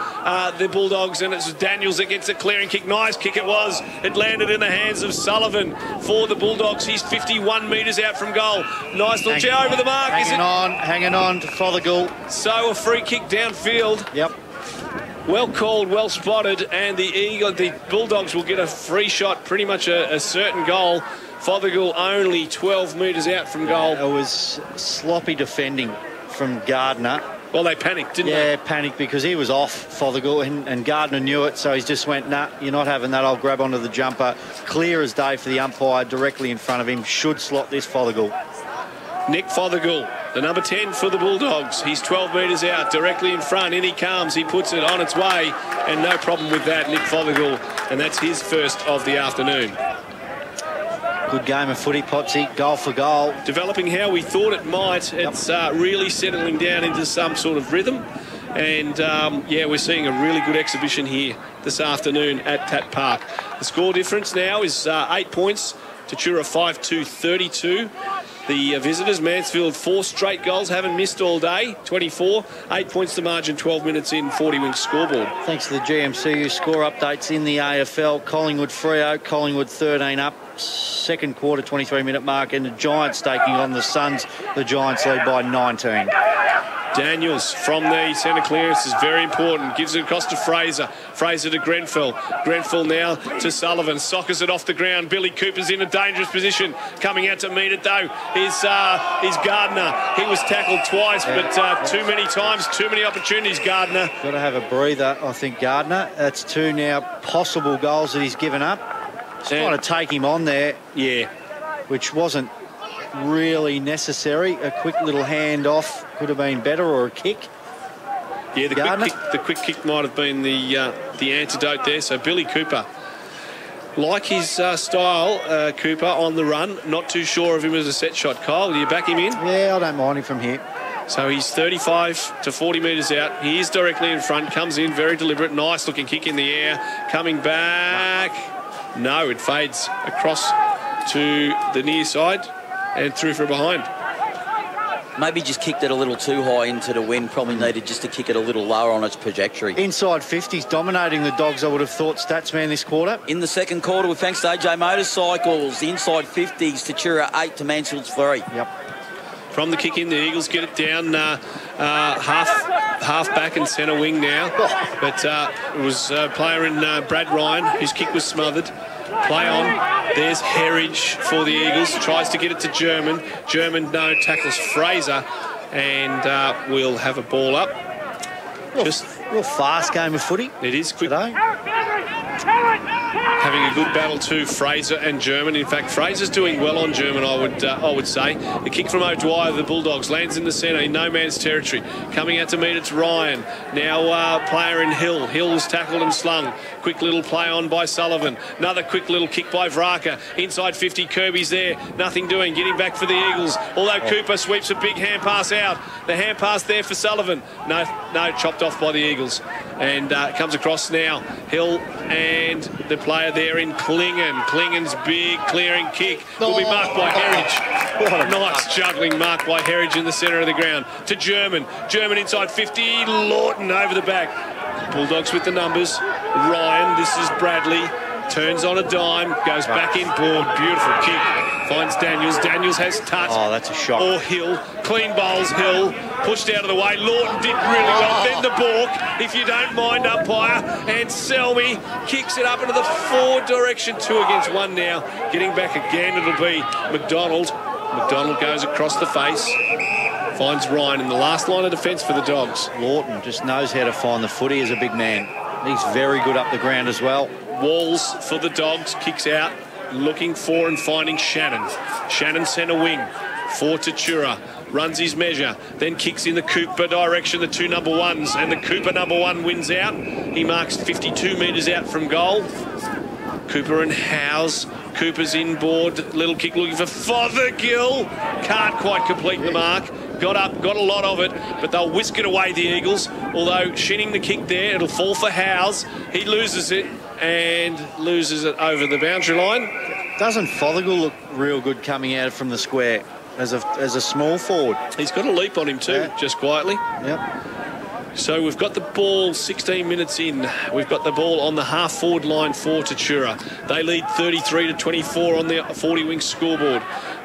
the Bulldogs, and it's Daniels that gets a clearing kick. Nice kick it was. It landed in the hands of Sullivan for the Bulldogs. He's 51 metres out from goal. Nice little jab over the mark. Hanging on to Fothergill. So a free kick downfield. Yep. Well called, well spotted, and the Bulldogs will get a free shot, pretty much a certain goal. Fothergill only 12 metres out from goal. It was sloppy defending from Gardner. Well, they panicked, didn't they? Yeah, panicked because he was off Fothergill, and Gardner knew it, so he just went, nah, you're not having that. I'll grab onto the jumper. Clear as day for the umpire, directly in front of him. Should slot this Fothergill. Nick Fothergill, the number 10 for the Bulldogs. He's 12 metres out, directly in front. In he comes, he puts it on its way, and no problem with that, Nick Fothergill, and that's his first of the afternoon. Good game of footy, Potsy, goal for goal. Developing how we thought it might. It's really settling down into some sort of rhythm. And, we're seeing a really good exhibition here this afternoon at Tat Park. The score difference now is 8 points. Tatura 5-2-32. The visitors, Mansfield, 4 straight goals, haven't missed all day, 24. 8 points to margin, 12 minutes in, 40 wins scoreboard. Thanks to the GMCU score updates in the AFL. Collingwood Freo, Collingwood 13 up. Second quarter, 23-minute mark, and the Giants taking on the Suns. The Giants lead by 19. Daniels from the centre clearance is very important. Gives it across to Fraser. Fraser to Grenfell. Grenfell now to Sullivan. Soccers it off the ground. Billy Cooper's in a dangerous position. Coming out to meet it, though, is Gardner. He was tackled twice, but too many times, too many opportunities, Gardner. Got to have a breather, I think, Gardner. That's 2 now possible goals that he's given up. Just trying to take him on there. Yeah. Which wasn't really necessary. A quick little hand off could have been better, or a kick. Yeah, the quick kick might have been the antidote there. So Billy Cooper, like his style, Cooper on the run. Not too sure of him as a set shot. Kyle, do you back him in? Yeah, I don't mind him from here. So he's 35 to 40 metres out. He is directly in front. Comes in, very deliberate. Nice looking kick in the air. Coming back. No, it fades across to the near side and through from behind. Maybe just kicked it a little too high into the wind. Probably needed just to kick it a little lower on its trajectory. Inside 50s dominating the Dogs, I would have thought, Statsman, this quarter. In the second quarter, with thanks to AJ Motorcycles, the inside 50s, Tatura 8 to Mansfields 3. Yep. From the kick in, the Eagles get it down half back and centre wing now. But it was a player in Brad Ryan whose kick was smothered. Play on. There's Herridge for the Eagles. Tries to get it to German. German, no, tackles Fraser. And we'll have a ball up. Just real fast game of footy. It is quick. Today. Having a good battle too, Fraser and German. In fact, Fraser's doing well on German, I would say. The kick from O'Dwyer, the Bulldogs, lands in the centre in no man's territory. Coming out to meet it's Ryan. Now player in Hill. Hill was tackled and slung. Quick little play on by Sullivan. Another quick little kick by Vraka. Inside 50, Kirby's there. Nothing doing. Getting back for the Eagles. Although Cooper sweeps a big hand pass out. The hand pass there for Sullivan. No, chopped off by the Eagles. And comes across now. Hill and the player there in Klingon. Klingon's big clearing kick will be marked by Herridge. Nice juggling mark by Herridge in the centre of the ground. To German. German inside 50. Lawton over the back. Bulldogs with the numbers. Ryan, this is Bradley. Turns on a dime. Goes back in board. Beautiful kick. Finds Daniels. Daniels has touch. Oh, that's a shot. Or Hill. Clean bowls Hill. Pushed out of the way. Lawton did really well. Then the balk, if you don't mind, umpire. And Selmy kicks it up into the forward direction. 2 against 1 now. Getting back again, it'll be McDonald. McDonald goes across the face. Finds Ryan in the last line of defence for the Dogs. Lawton just knows how to find the footy as a big man. He's very good up the ground as well. Walls for the Dogs. Kicks out. Looking for and finding Shannon. Shannon centre wing for Tatura. Runs his measure, then kicks in the Cooper direction, the 2 number 1s, and the Cooper number 1 wins out. He marks 52 metres out from goal. Cooper and Howes. Cooper's inboard, little kick looking for Fothergill. Can't quite complete the mark. Got up, got a lot of it, but they'll whisk it away, the Eagles. Although shinning the kick there, it'll fall for Howes. He loses it and loses it over the boundary line. Doesn't Fothergill look real good coming out from the square as a small forward? He's got a leap on him too, just quietly. Yep. So we've got the ball 16 minutes in. We've got the ball on the half-forward line for Tatura. They lead 33 to 24 on the 40-wing scoreboard.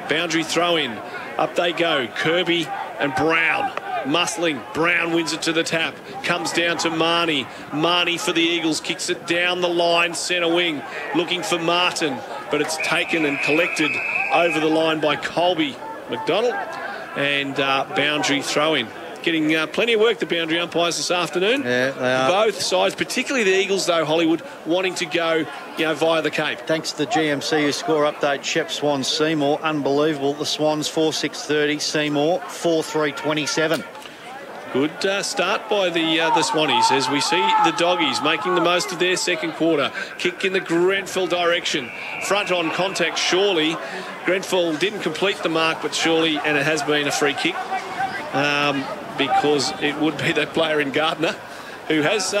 Boundary throw-in. Up they go. Kirby and Brown. Muscling. Brown wins it to the tap. Comes down to Marnie. Marnie for the Eagles. Kicks it down the line. Centre wing. Looking for Martin. But it's taken and collected over the line by Colby McDonald. And boundary throw-in. Getting plenty of work, the boundary umpires this afternoon. Yeah, they are. Both sides, particularly the Eagles, though, Hollywood, wanting to go, via the Cape. Thanks to the GMCU score update, Shep Swans Seymour, unbelievable. The Swans 4-6-30, Seymour 4-3-27. Good start by the Swannies as we see the Doggies making the most of their second quarter. Kick in the Grenfell direction. Front on contact, Shawley. Grenfell didn't complete the mark, but Shawley, and it has been a free kick. Because it would be that player in Gardner who has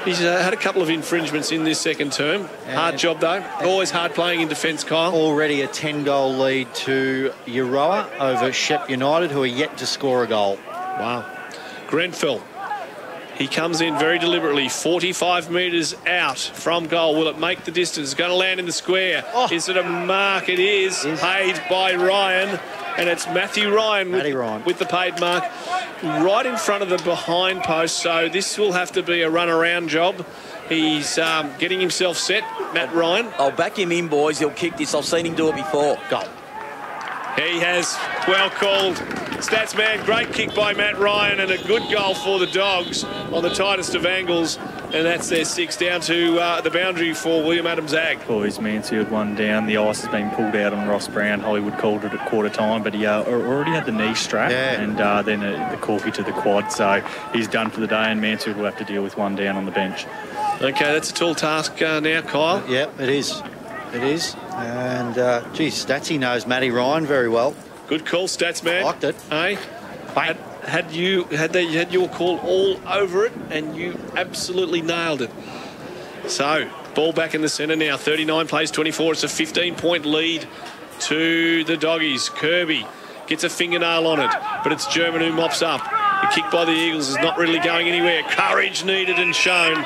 he's had a couple of infringements in this second term. Hard job though. Always hard playing in defence, Kyle. Already a 10-goal lead to Euroa over Shep United, who are yet to score a goal. Wow. Grenfell. He comes in very deliberately, 45 metres out from goal. Will it make the distance? Going to land in the square. Is it a mark? It is. Paid by Ryan. and it's Matthew Ryan with the paid mark right in front of the behind post. So this will have to be a run-around job. He's getting himself set, Matt Ryan. I'll back him in, boys. He'll kick this. I've seen him do it before. Goal. He has, well called. Stats man, great kick by Matt Ryan and a good goal for the Dogs on the tightest of angles. And that's their 6 down to the boundary for William Adams Ag. Boys, Mansfield 1 down. The ice has been pulled out on Ross Brown. Hollywood called it at quarter time, but he already had the knee strap and then the corky to the quad. So he's done for the day, and Mansfield will have to deal with 1 down on the bench. Okay, that's a tall task now, Kyle. Yep, it is. It is. And, geez, Statsy knows Matty Ryan very well. Good call, Stats man. Liked it. Hey? Had your call all over it, and you absolutely nailed it. So, ball back in the centre now. 39 plays 24. It's a 15-point lead to the Doggies. Kirby gets a fingernail on it, but it's German who mops up. The kick by the Eagles is not really going anywhere. Courage needed and shown,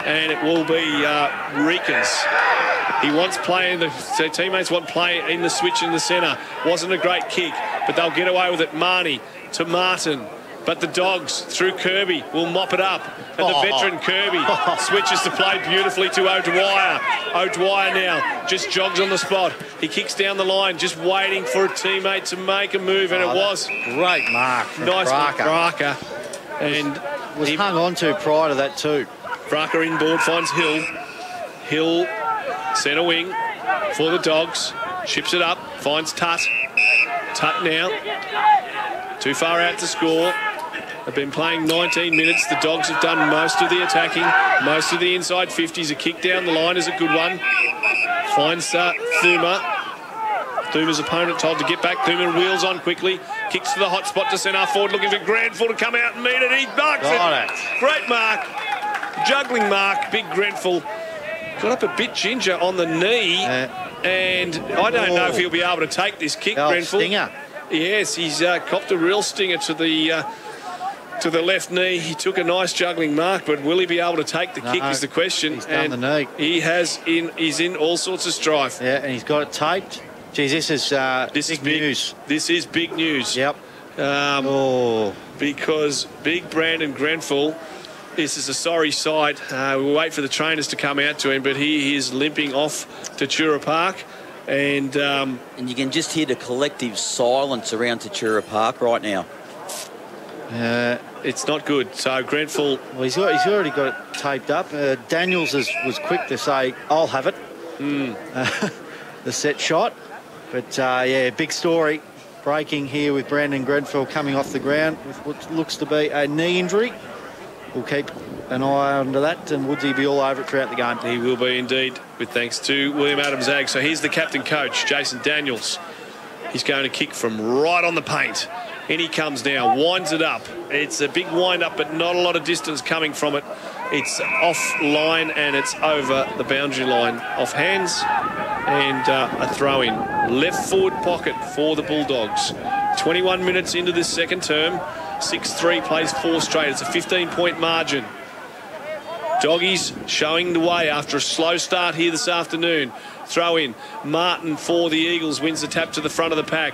and it will be Reekins. He wants play, so teammates want play in the switch in the centre. Wasn't a great kick, but they'll get away with it. Marnie to Martin, but the Dogs through Kirby will mop it up. And the veteran Kirby switches to play beautifully to O'Dwyer. O'Dwyer now just jogs on the spot. He kicks down the line, just waiting for a teammate to make a move, and it was. Great mark from nice Bracker. And was hung on to prior to that too. Bracker inboard finds Hill. Hill, centre wing for the Dogs. Chips it up, finds Tutt. Tutt now. Too far out to score. They've been playing 19 minutes. The Dogs have done most of the attacking, most of the inside 50s. A kick down the line is a good one. Finds Thuma. Thuma's opponent told to get back. Thuma wheels on quickly. Kicks to the hot spot to centre forward, looking for Grenfell to come out and meet it. He marks it. Great mark. Juggling mark. Big Grenfell. Got up a bit ginger on the knee. And I don't know if he'll be able to take this kick, Grenfell. Stinger. Yes, he's copped a real stinger to the left knee. He took a nice juggling mark, but will he be able to take the kick is the question. He's done the knee. He's in all sorts of strife. Yeah, and he's got it taped. Geez, this is big news. This is big news. Yep. Because big Brandon Grenfell, this is a sorry sight. We'll wait for the trainers to come out to him, but he is limping off Tatura Park. And you can just hear the collective silence around Tatura Park right now. It's not good. So Grenfell... Well, he's already got it taped up. Daniels was quick to say, I'll have it. The set shot. But, yeah, big story breaking here with Brandon Grenfell coming off the ground with what looks to be a knee injury. We'll keep an eye under that, and Woodsy will be all over it throughout the game. He will be indeed, with thanks to William Adams Ag. So here's the captain coach, Jason Daniels. He's going to kick from right on the paint. In he comes now, winds it up. It's a big wind up, but not a lot of distance coming from it. It's off line and it's over the boundary line. Off hands and a throw in. Left forward pocket for the Bulldogs. 21 minutes into this second term. 6-3 plays 4 straight. It's a 15-point margin. Doggies showing the way after a slow start here this afternoon. Throw in. Martin for the Eagles wins the tap to the front of the pack.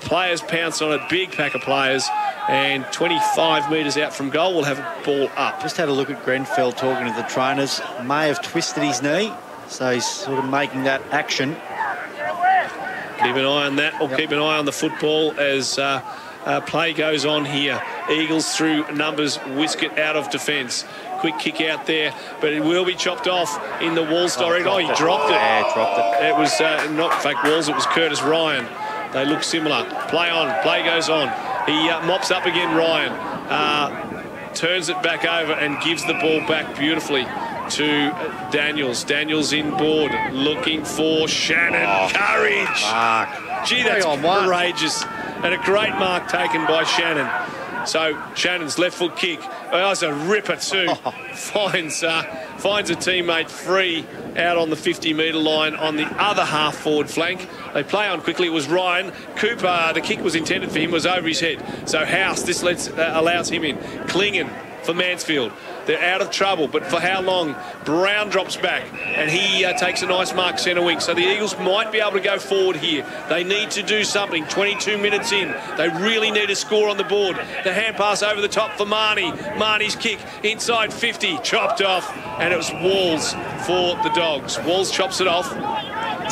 Players pounce on it. Big pack of players. And 25 metres out from goal, we'll have a ball up. Just had a look at Grenfell talking to the trainers. May have twisted his knee. So he's sort of making that action. Keep an eye on that. Or keep an eye on the football as... play goes on here. Eagles through numbers, whisk it out of defence. Quick kick out there, but it will be chopped off in the Walls direct. He dropped it. Yeah, dropped it. It was not, in fact, Walls, it was Curtis Ryan. They look similar. Play on, play goes on. He mops up again, Ryan. Turns it back over and gives the ball back beautifully to Daniels. Daniels inboard, looking for Shannon. Courage. Mark. Gee, that's courageous. And a great mark taken by Shannon. So Shannon's left foot kick. Oh, that's a ripper too. Finds a teammate free out on the 50-metre line on the other half forward flank. They play on quickly. It was Ryan. Cooper, the kick was intended for him, was over his head. So House, this allows him in. Klingen for Mansfield. They're out of trouble, but for how long? Brown drops back, and he takes a nice mark centre wing. So the Eagles might be able to go forward here. They need to do something. 22 minutes in. They really need a score on the board. The hand pass over the top for Marnie. Marnie's kick inside 50, chopped off, and it was Walls for the Dogs. Walls chops it off.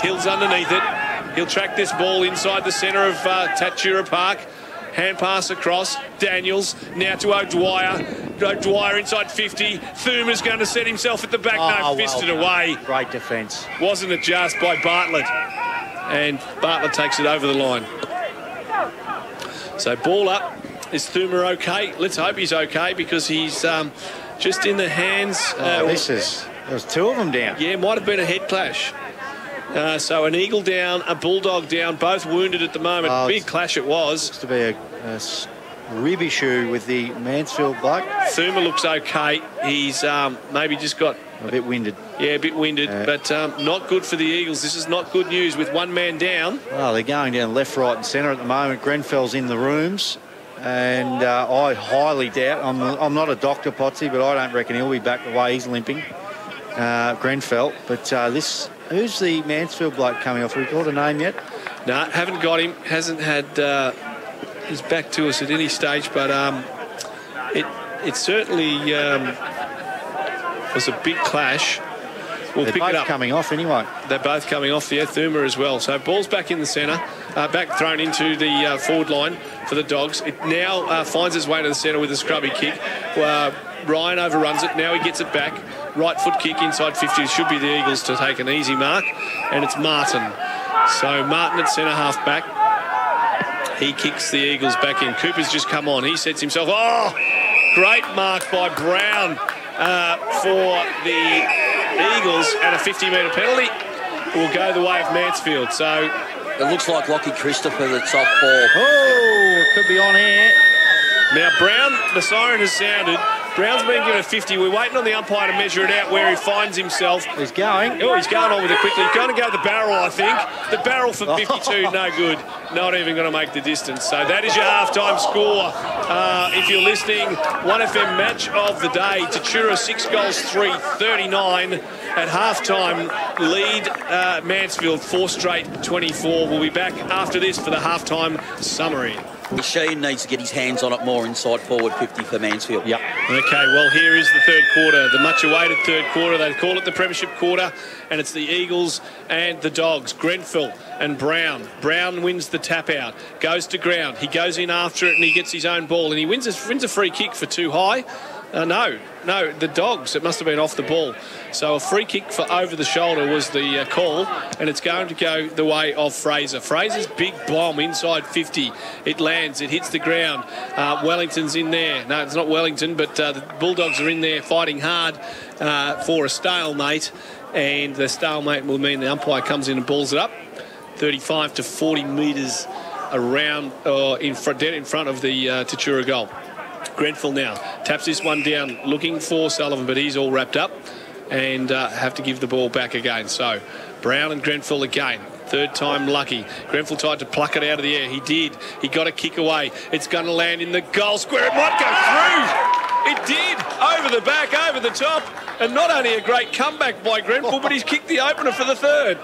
Hill's underneath it. He'll track this ball inside the centre of Tatura Park. Hand pass across. Daniels now to O'Dwyer. O'Dwyer inside 50. Thuma's going to set himself at the back. No, fisted away. Great defence. Wasn't it just by Bartlett? And Bartlett takes it over the line. So ball up. Is Thuma okay? Let's hope he's okay, because he's just in the hands. There's two of them down. Yeah, might have been a head clash. So an Eagle down, a Bulldog down, both wounded at the moment. Big clash it was. Looks to be a rib issue with the Mansfield bloke. Thuma looks okay. He's maybe just got a bit winded. Yeah, a bit winded, but not good for the Eagles. This is not good news with one man down. Well, they're going down left, right and centre at the moment. Grenfell's in the rooms, and I highly doubt, I'm not a doctor, Potsy, but I don't reckon he'll be back the way he's limping, Grenfell. But who's the Mansfield bloke coming off? Have we got a name yet? No, haven't got him. Hasn't had his back to us at any stage, but it certainly was a big clash. We'll They're pick both it up. coming off anyway. They're both coming off, the Thuma as well. So ball's back in the centre, back thrown into the forward line for the Dogs. It now finds its way to the centre with a scrubby kick. Ryan overruns it. Now he gets it back. Right foot kick inside 50. It should be the Eagles to take an easy mark. And it's Martin. So Martin at centre half back. He kicks the Eagles back in. Cooper's just come on. He sets himself. Oh, great mark by Brown for the Eagles, and a 50-metre penalty will go the way of Mansfield. So it looks like Lockie Christopher that's off ball. Oh, it could be on here. Now Brown, the siren has sounded. Brown's been given a 50. We're waiting on the umpire to measure it out where he finds himself. He's going. Oh, he's going on with it quickly. He's going to go to the barrel, I think. The barrel for 52, no good. Not even going to make the distance. So that is your halftime score. If you're listening, 1FM match of the day. Tatura 6 goals, 3, 39 at halftime. Lead Mansfield 4 straight, 24. We'll be back after this for the halftime summary. Machine needs to get his hands on it more inside forward 50 for Mansfield. Yep. Okay, well, here is the third quarter, the much-awaited third quarter. They call it the Premiership quarter, and it's the Eagles and the Dogs, Grenfell and Brown. Brown wins the tap-out, goes to ground. He goes in after it, and he gets his own ball, and he wins a free kick for too high. No, the Dogs. It must have been off the ball. So a free kick for over the shoulder was the call, and it's going to go the way of Fraser. Fraser's big bomb inside 50. It lands. It hits the ground. Wellington's in there. No, it's not Wellington, but the Bulldogs are in there fighting hard for a stalemate, and the stalemate will mean the umpire comes in and balls it up 35 to 40 metres around, dead in front of the Tatura goal. Grenfell now taps this one down, looking for Sullivan, but he's all wrapped up and have to give the ball back again. So Brown and Grenfell again. Third time lucky. Grenfell tried to pluck it out of the air. He did. He got a kick away. It's going to land in the goal square. It might go through. It did. Over the back, over the top. And not only a great comeback by Grenfell, but he's kicked the opener for the third.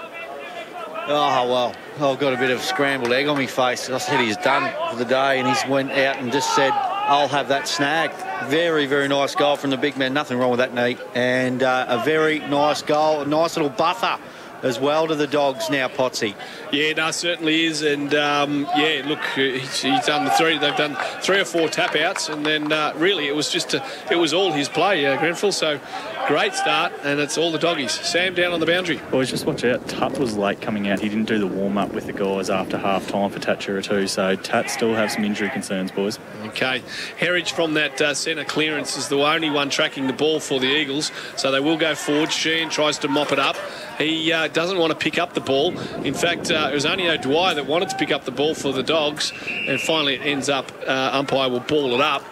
Oh, well, I've got a bit of scrambled egg on my face. I said he's done for the day, and he's went out and just said, I'll have that snagged. Very, very nice goal from the big man. Nothing wrong with that knee. And a very nice goal, a nice little buffer as well to the Dogs now, Potsy. Yeah, no, certainly is. And, yeah, look, he's done the three. They've done 3 or 4 tap-outs. And then, really, it was just it was all his play, Grenfell. So, great start. And it's all the Doggies. Sam down on the boundary. Boys, just watch out. Tut was late coming out. He didn't do the warm-up with the guys after half-time for Tatura too. So, Tut still have some injury concerns, boys. Okay. Herridge from that centre clearance is the only one tracking the ball for the Eagles. So, they will go forward. Sheehan tries to mop it up. He doesn't want to pick up the ball. In fact, it was only O'Dwyer that wanted to pick up the ball for the Dogs, and finally it ends up umpire will ball it up.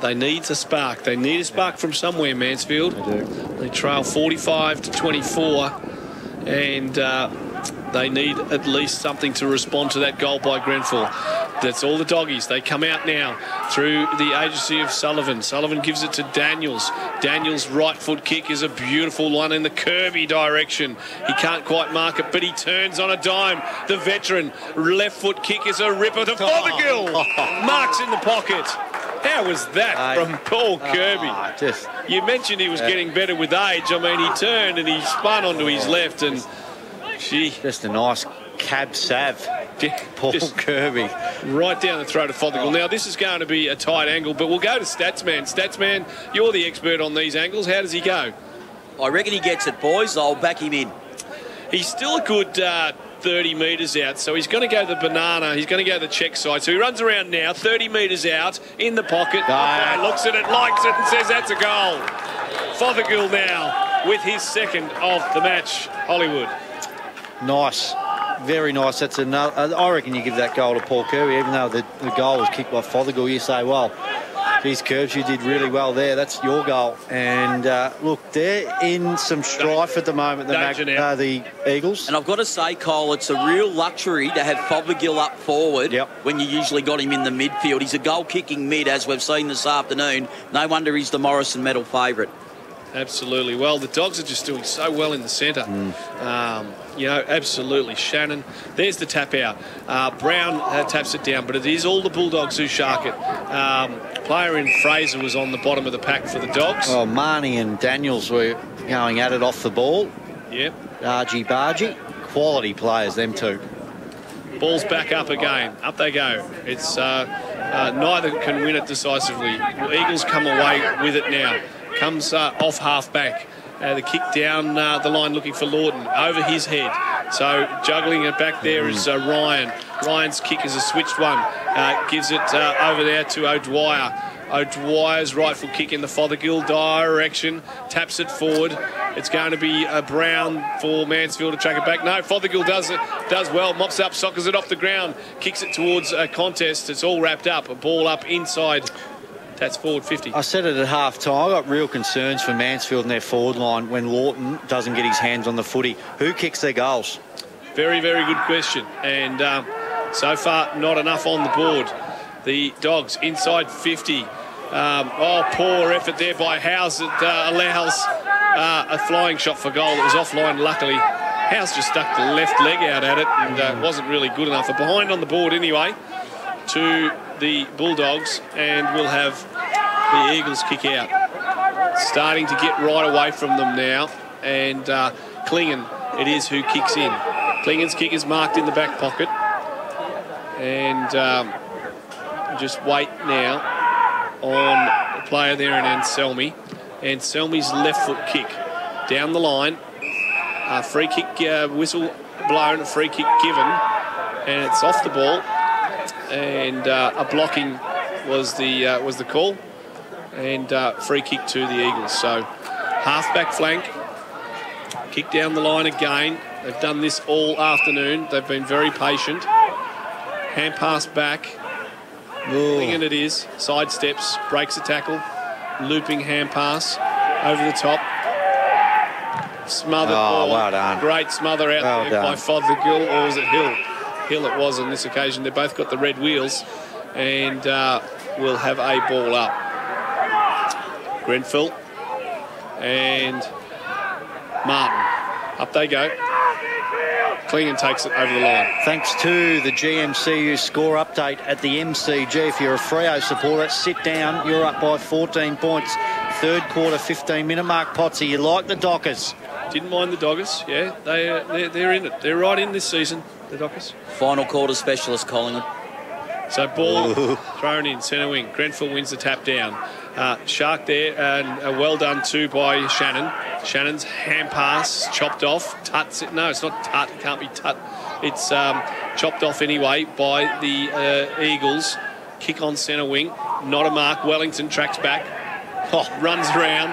They need a spark. They need a spark from somewhere, Mansfield. They do. They trail 45 to 24, and They need at least something to respond to that goal by Grenfell. That's all the doggies. They come out now through the agency of Sullivan. Sullivan gives it to Daniels. Daniels' right foot kick is a beautiful one in the curvy direction. He can't quite mark it, but he turns on a dime. The veteran left foot kick is a ripper to Fothergill. Marks in the pocket. How was that from Paul Kirby? You mentioned he was getting better with age. I mean, he turned and he spun onto his left and... Just a nice cab sav. Paul Kirby. Right down the throat of Fothergill. Now, this is going to be a tight angle, but we'll go to Statsman. Statsman, you're the expert on these angles. How does he go? I reckon he gets it, boys. I'll back him in. He's still a good 30 metres out, so he's going to go the banana. He's going to go the check side. So he runs around now, 30 metres out, in the pocket. Looks at it, likes it, and says that's a goal. Fothergill now with his second of the match, Hollywood. Nice. Very nice. That's another. I reckon you give that goal to Paul Kirby, even though the goal was kicked by Fothergill. You say, well, geez, Curbs, you did really well there. That's your goal. And look, they're in some strife at the moment, the Eagles. And I've got to say, Cole, it's a real luxury to have Fothergill up forward when you usually got him in the midfield. He's a goal-kicking mid, as we've seen this afternoon. No wonder he's the Morrison medal favourite. Absolutely. Well, the Dogs are just doing so well in the centre. You know, absolutely. Shannon, there's the tap out. Brown taps it down, but it is all the Bulldogs who shark it. Player in Fraser was on the bottom of the pack for the Dogs. Oh, Marnie and Daniels were going at it off the ball. Yep. Bargy. Quality players, them two. Ball's back up again. Up they go. It's neither can win it decisively. Eagles come away with it now. Comes off half-back. The kick down the line looking for Lawton. Over his head. So juggling it back there is Ryan. Ryan's kick is a switched one. Gives it over there to O'Dwyer. O'Dwyer's rightful kick in the Fothergill direction. Taps it forward. It's going to be Brown for Mansfield to track it back. No, Fothergill does well. Mops up, soccers it off the ground. Kicks it towards a contest. It's all wrapped up. A ball up inside. That's forward 50. I said it at half-time. I got real concerns for Mansfield and their forward line when Lawton doesn't get his hands on the footy. Who kicks their goals? Very, very good question. And so far, not enough on the board. The Dogs inside 50. Poor effort there by Howes. It allows a flying shot for goal. It was offline, luckily. Howes just stuck the left leg out at it and wasn't really good enough. A behind on the board anyway to the Bulldogs, and we'll have the Eagles kick out. Starting to get right away from them now, and Klingon, it is who kicks in. Klingon's kick is marked in the back pocket, and just wait now on the player there in Anselmi. Anselmi's left foot kick down the line. Free kick whistle blown, a free kick given, and it's off the ball. And a blocking was the call, and free kick to the Eagles. So half-back flank, kick down the line again. They've done this all afternoon. They've been very patient. Hand pass back. Klingon it is. Sidesteps, breaks a tackle. Looping hand pass over the top. Smothered ball. Well done. Great smother out there by Fothergill, or was it Hill? Hill it was on this occasion. They've both got the red wheels, and we'll have a ball up. Grenfell and Martin. Up they go. Klingon takes it over the line. Thanks to the GMCU score update at the MCG. If you're a Freo supporter, sit down. You're up by 14 points. Third quarter, 15-minute mark. Potsy, you like the Dockers? Didn't mind the Doggers. Yeah, they're in it. They're right in this season, the Dockers. Final quarter specialist, Collingwood. So ball thrown in, centre wing. Grenfell wins the tap down. Shark there, and well done too by Shannon. Shannon's hand pass chopped off. Tut's it. No, it's not Tut. It can't be Tut. It's chopped off anyway by the Eagles. Kick on centre wing. Not a mark. Wellington tracks back. Runs around.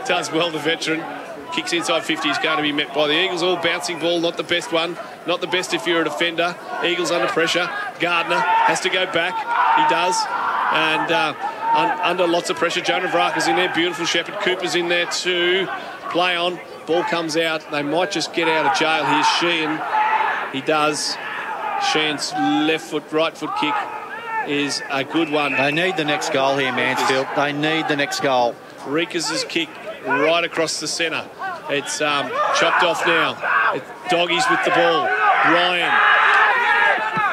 Does well, the veteran. Kicks inside 50. Is going to be met by the Eagles. All bouncing ball. Not the best one. Not the best if you're a defender. Eagles under pressure. Gardner has to go back. He does. And under lots of pressure. Jonah Vraka's in there. Beautiful Shepherd. Cooper's in there too. Play on. Ball comes out. They might just get out of jail here. Sheehan He does. Sheehan's left foot, right foot kick is a good one. They need the next goal here, Mansfield. They need the next goal. Rikas' kick right across the centre. It's chopped off now. Doggies with the ball. Ryan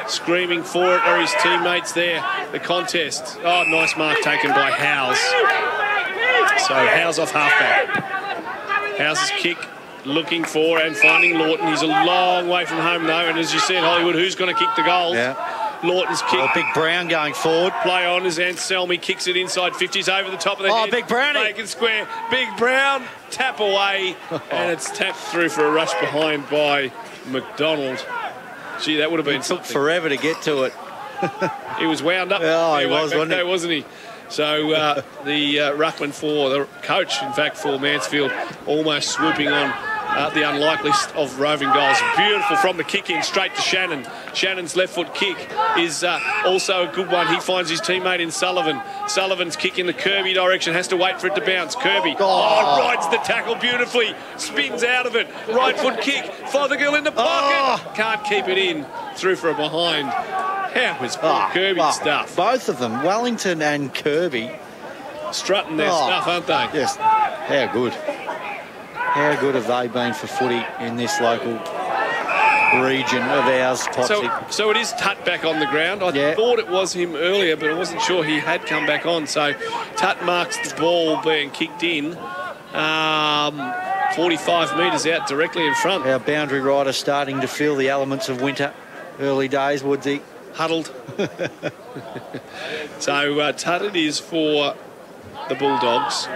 screaming for it, are his teammates there. The contest. Oh, nice mark taken by Howes. So Howes off halfback. Howes' kick looking for and finding Lawton. He's a long way from home though, and as you said, Hollywood, who's going to kick the goals? Yeah. Lawton's kick. Big Brown going forward. Play on as Anselmi kicks it inside 50s over the top of the head. Big Brownie. Bacon square. Big Brown. Tap away. And it's tapped through for a rush behind by McDonald. Gee, that would have been something. Took forever to get to it. He was wound up. Oh, he was, wasn't he? So the ruckman for the coach, in fact, for Mansfield, almost swooping on the unlikeliest of roving goals. Beautiful from the kick in straight to Shannon. Shannon's left foot kick is also a good one. He finds his teammate in Sullivan. Sullivan's kick in the Kirby direction, has to wait for it to bounce. Kirby rides the tackle beautifully, spins out of it. Right foot kick, Fothergill in the pocket. Can't keep it in, through for a behind. How was Kirby's stuff? Both of them, Wellington and Kirby. Strutting their stuff, aren't they? Yes. How good. How good have they been for footy in this local region of ours, Potsy? So it is Tut back on the ground. I thought it was him earlier, but I wasn't sure he had come back on. So Tut marks the ball being kicked in. 45 metres out directly in front. Our boundary rider starting to feel the elements of winter. Early days, Woodsy. Huddled. So Tut it is for the Bulldogs.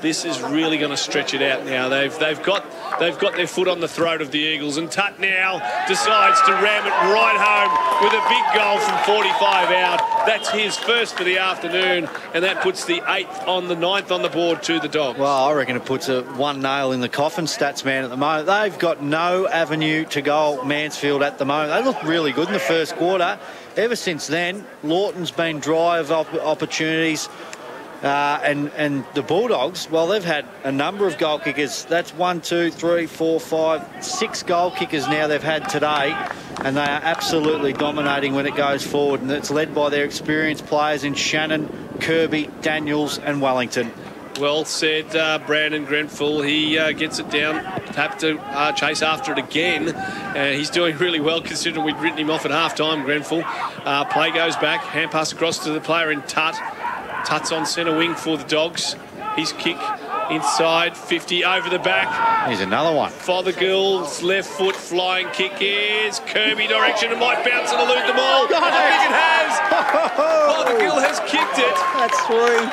This is really going to stretch it out now. They've got their foot on the throat of the Eagles, and Tut now decides to ram it right home with a big goal from 45 out. That's his first for the afternoon, and that puts the 8th on the 9th on the board to the Dogs. Well, I reckon it puts one nail in the coffin, stats man, at the moment. They've got no avenue to goal, Mansfield, at the moment. They look really good in the first quarter. Ever since then, Lawton's been dry of opportunities. And the Bulldogs, well, they've had a number of goal kickers. That's 1, 2, 3, 4, 5, 6 goal kickers now they've had today, and they are absolutely dominating when it goes forward, and it's led by their experienced players in Shannon, Kirby, Daniels and Wellington. Well said, Brandon Grenfell. He gets it down, have to chase after it again. He's doing really well considering we'd written him off at half-time, Grenfell. Play goes back, hand pass across to the player in Tut. Tut's on centre wing for the Dogs. His kick inside, 50 over the back. Here's another one. Fothergill's left foot flying kick is Kirby direction and might bounce and elude them all. I think it has. Fothergill has kicked it. That's 3.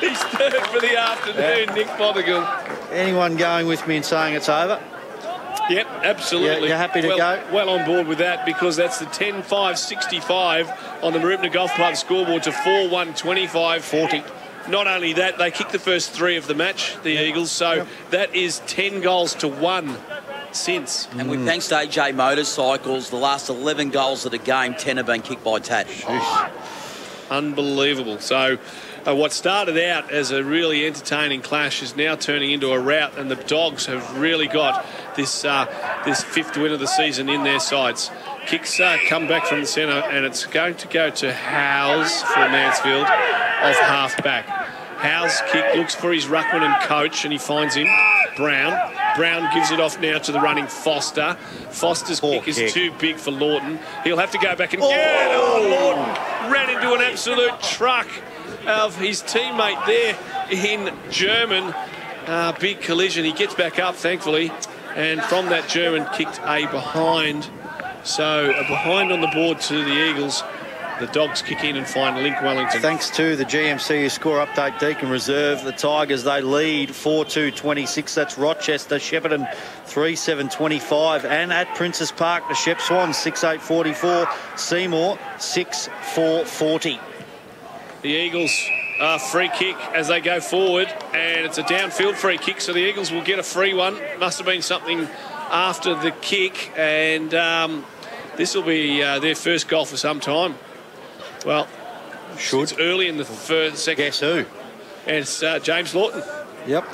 He's third for the afternoon, Nick Fothergill. Anyone going with me and saying it's over? Yep, absolutely. You're happy to go? Well on board with that, because that's the 10-5-65 on the Maribyrnong Golf Club scoreboard to 4-1-25-40. Not only that, they kicked the first 3 of the match, the Eagles, so that is 10 goals to 1 since. And with thanks to AJ Motorcycles, the last 11 goals of the game, 10 have been kicked by Tat. Unbelievable. So what started out as a really entertaining clash is now turning into a rout, and the Dogs have really got this 5th win of the season in their sights. Kicks come back from the centre, and it's going to go to Howes for Mansfield off half-back. Howes' kick looks for his ruckman and coach, and he finds him. Brown gives it off now to the running Foster. Foster's kick is too big for Lawton. He'll have to go back and get it. Lawton ran into an absolute truck of his teammate there in German. Big collision. He gets back up, thankfully, and from that German kicked a behind. So a behind on the board to the Eagles. The Dogs kick in and find Link Wellington. Thanks to the GMC score update, Deacon Reserve. The Tigers, they lead 4-2-26. That's Rochester. Shepparton 3-7-25. And at Princess Park, the Shep Swans 6-8-44. Seymour 6-4-40. The Eagles free kick as they go forward, and it's a downfield free kick, so the Eagles will get a free one. Must have been something after the kick, and this will be their first goal for some time. Well, it's early in the second. Guess who? And it's James Lawton. Yep.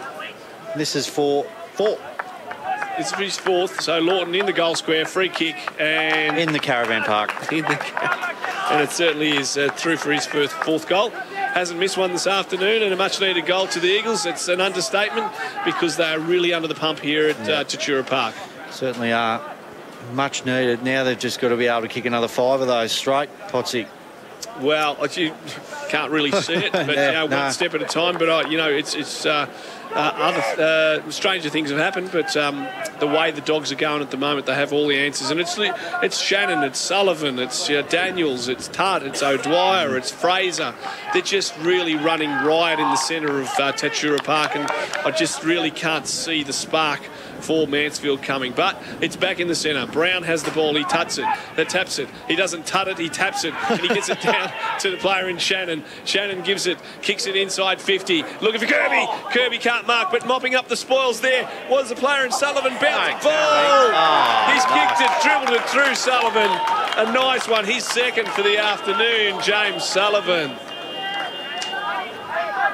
This is for 4. It's his fourth. So Lawton in the goal square, free kick, and In the caravan park. and it certainly is through for his fourth goal. Hasn't missed one this afternoon, and a much-needed goal to the Eagles. It's an understatement because they are really under the pump here at Tatura Park. Certainly are much needed. Now they've just got to be able to kick another 5 of those straight. Potsy. Well, you can't really see it, but one step at a time. But it's other stranger things have happened. But the way the Dogs are going at the moment, they have all the answers. And it's Shannon, it's Sullivan, it's Daniels, it's Tutt, it's O'Dwyer, it's Fraser. They're just really running riot in the centre of Tatura Park, and I just really can't see the spark for Mansfield coming. But it's back in the centre. Brown has the ball. He taps it. He doesn't tut it. He taps it, and he gets it down to the player in Shannon. Shannon gives it, kicks it inside 50. Looking for Kirby. Kirby can't mark, but mopping up the spoils there was the player in Sullivan. Bouncing ball. He's kicked it, dribbled it through Sullivan. A nice one. His second for the afternoon, James Sullivan.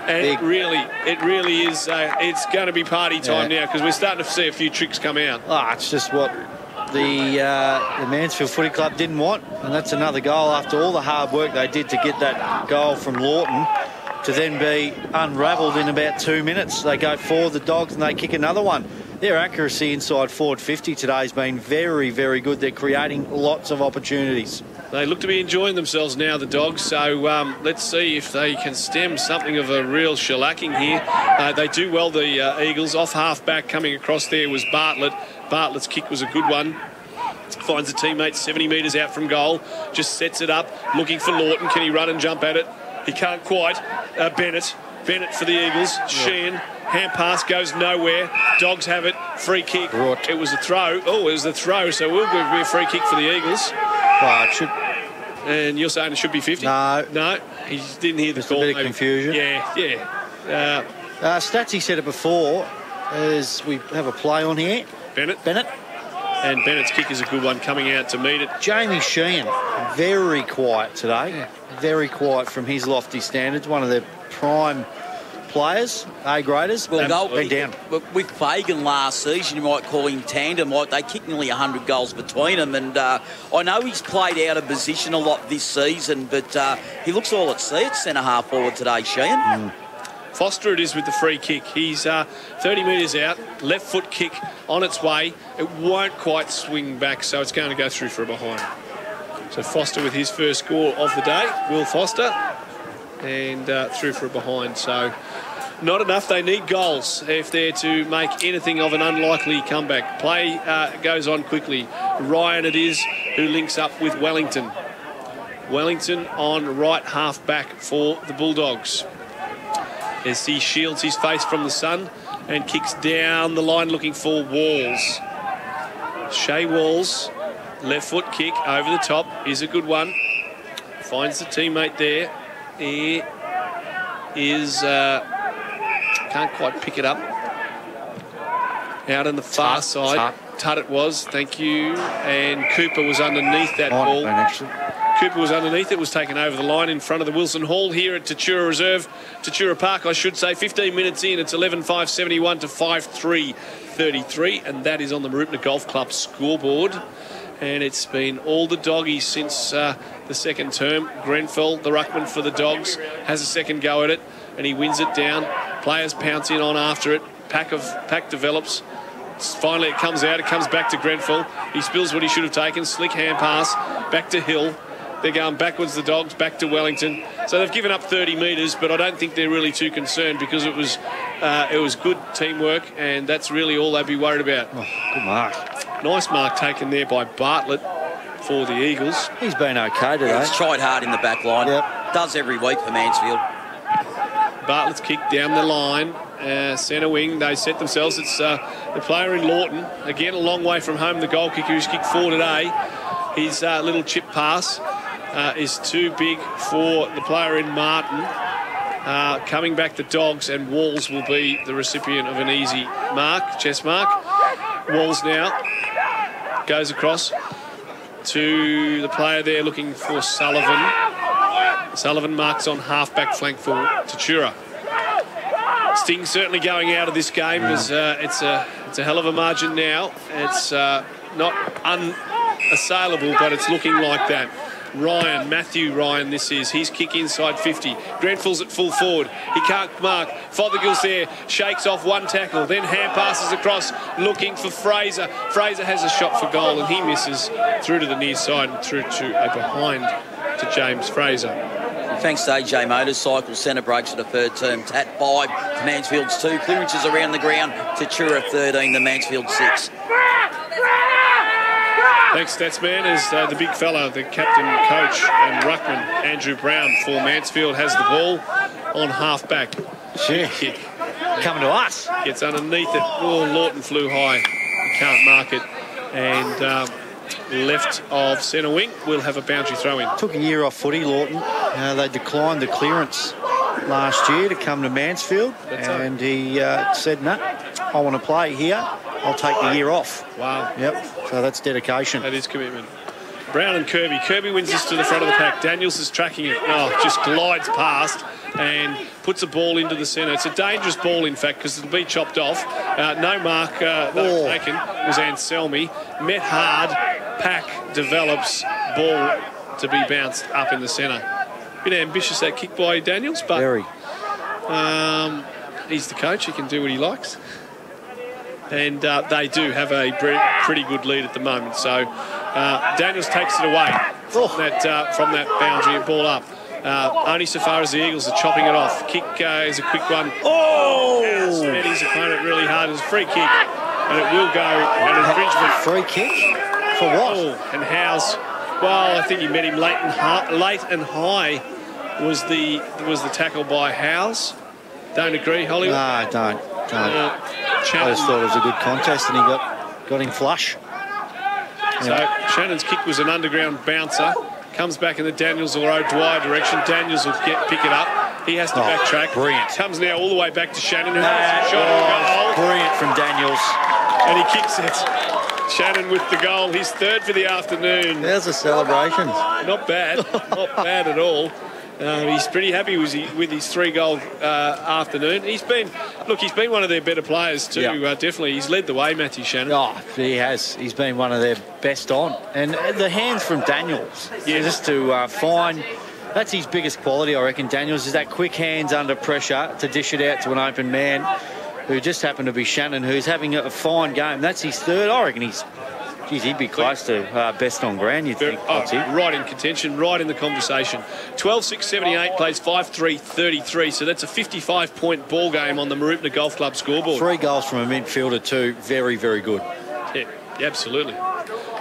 And it really is. It's going to be party time now because we're starting to see a few tricks come out. It's just what the Mansfield Footy Club didn't want, and that's another goal after all the hard work they did to get that goal from Lawton to then be unravelled in about 2 minutes. They go for the Dogs and they kick another one. Their accuracy inside forward 50 today has been very, very good. They're creating lots of opportunities. They look to be enjoying themselves now, the Dogs, so let's see if they can stem something of a real shellacking here. They do well, the Eagles. Off half-back coming across there was Bartlett. Bartlett's kick was a good one. Finds a teammate 70 metres out from goal. Just sets it up, looking for Lawton. Can he run and jump at it? He can't quite. Bennett for the Eagles. Sheehan. Hand pass goes nowhere. Dogs have it. Free kick. Right. It was a throw. Oh, it was the throw, so we'll give a free kick for the Eagles. Well, it should... And you're saying it should be 50? No, he didn't hear the call. A bit of confusion. Yeah. Statsy said it before, as we have a play on here. Bennett. And Bennett's kick is a good one coming out to meet it. Jamie Sheehan, very quiet today. Yeah. Very quiet from his lofty standards. One of their prime players, A-graders. Well, been down. With Fagan last season, you might call him tandem. They kicked nearly 100 goals between them, and I know he's played out of position a lot this season, but he looks all at sea at centre-half forward today, Sheehan. Foster it is with the free kick. He's 30 metres out, left foot kick on its way. It won't quite swing back, so it's going to go through for a behind. So Foster with his first score of the day, Will Foster, and through for a behind. So not enough. They need goals if they're to make anything of an unlikely comeback. Play goes on quickly. Ryan it is who links up with Wellington. Wellington on right half back for the Bulldogs, as he shields his face from the sun and kicks down the line looking for Walls. Shea Walls, left foot kick over the top is a good one. Finds the teammate there. He is, can't quite pick it up. Out on the far side. Tutt it was, thank you. And Cooper was underneath that ball. Cooper was underneath it, was taken over the line in front of the Wilson Hall here at Tatura Park, I should say. 15 minutes in, it's 11-5-71 to 5-3-33, and that is on the Marupna Golf Club scoreboard. And it's been all the Doggies since the second term. Grenfell, the ruckman for the Dogs, has a second go at it, and he wins it down. Players pounce in on after it. Pack develops. Finally, it comes out. It comes back to Grenfell. He spills what he should have taken. Slick hand pass back to Hill. They're going backwards, the Dogs, back to Wellington. So they've given up 30 metres, but I don't think they're really too concerned because it was good teamwork, and that's really all they'd be worried about. Oh, good mark. Nice mark taken there by Bartlett for the Eagles. He's been okay today. He's tried hard in the back line. Yep. Does every week for Mansfield. Bartlett's kick down the line. Centre wing, they set themselves. It's the player in Lawton. Again, a long way from home, the goal kicker who's kicked 4 today. His little chip pass is too big for the player in Martin. Coming back the Dogs, and Walls will be the recipient of an easy mark, chest mark. Walls now goes across to the player there looking for Sullivan. Sullivan marks on half-back flank for Tatura. Sting certainly going out of this game because it's a hell of a margin now. It's not unassailable, but it's looking like that. Matthew Ryan, this is his kick inside 50. Grenfell's at full forward. He can't mark. Fothergill's there, shakes off one tackle, then hand passes across, looking for Fraser. Fraser has a shot for goal, and he misses through to the near side and through to behind to James Fraser. Thanks to AJ Motorcycle, centre breaks for the third term. Tat 5 to Mansfields 2. Clearances around the ground. Tatura 13 to Mansfield 6. Thanks, Statsman, as the big fella, the captain, coach and ruckman, Andrew Brown for Mansfield, has the ball on half-back. Kick. Coming to us. Gets underneath it. Oh, Lawton flew high. He can't mark it. And left of centre wing will have a boundary throw-in. Took a year off footy, Lawton. They declined the clearance last year to come to Mansfield. And he said, no, I want to play here. I'll take the year off. Wow. Yep. So that's dedication. That is commitment. Brown and Kirby. Kirby wins this to the front of the pack. Daniels is tracking it. Oh, just glides past and puts a ball into the centre. It's a dangerous ball, in fact, because it'll be chopped off. No mark taken. It was Anselmi. Met hard. Pack develops. Ball to be bounced up in the centre. Bit ambitious, that kick by Daniels, but very. He's the coach. He can do what he likes. And they do have a pretty good lead at the moment. So Daniels takes it away from that boundary and ball up. Only so far as the Eagles are chopping it off. Kick is a quick one. Oh! Met his opponent really hard. It's a free kick, and it will go an infringement. Free kick? For what? Oh, and Howes. Well, I think he met him late and high was the tackle by Howes. Don't agree, Hollywood? No, don't. I just thought it was a good contest and he got him flush. So Shannon's kick was an underground bouncer. Comes back in the Daniels or O'Dwyer direction. Daniels will pick it up. He has to backtrack. Brilliant. Comes now all the way back to Shannon, who has a shot on goal. Brilliant from Daniels. And he kicks it. Shannon with the goal. His third for the afternoon. There's the celebrations. Not bad. Not bad at all. He's pretty happy with his 3-goal afternoon. He's been one of their better players too. Yeah. Definitely, he's led the way, Matthew Shannon. Oh, he has. He's been one of their best on. And the hands from Daniels, just to find. That's his biggest quality, I reckon. Daniels is that quick hands under pressure to dish it out to an open man, who just happened to be Shannon, who's having a fine game. That's his third. I reckon he'd be close to best on ground, you'd think. Right in contention, right in the conversation. 12-6-78 plays 5-3-33, so that's a 55-point ball game on the Mooroopna Golf Club scoreboard. 3 goals from a midfielder too. Very, very good. Yeah, absolutely.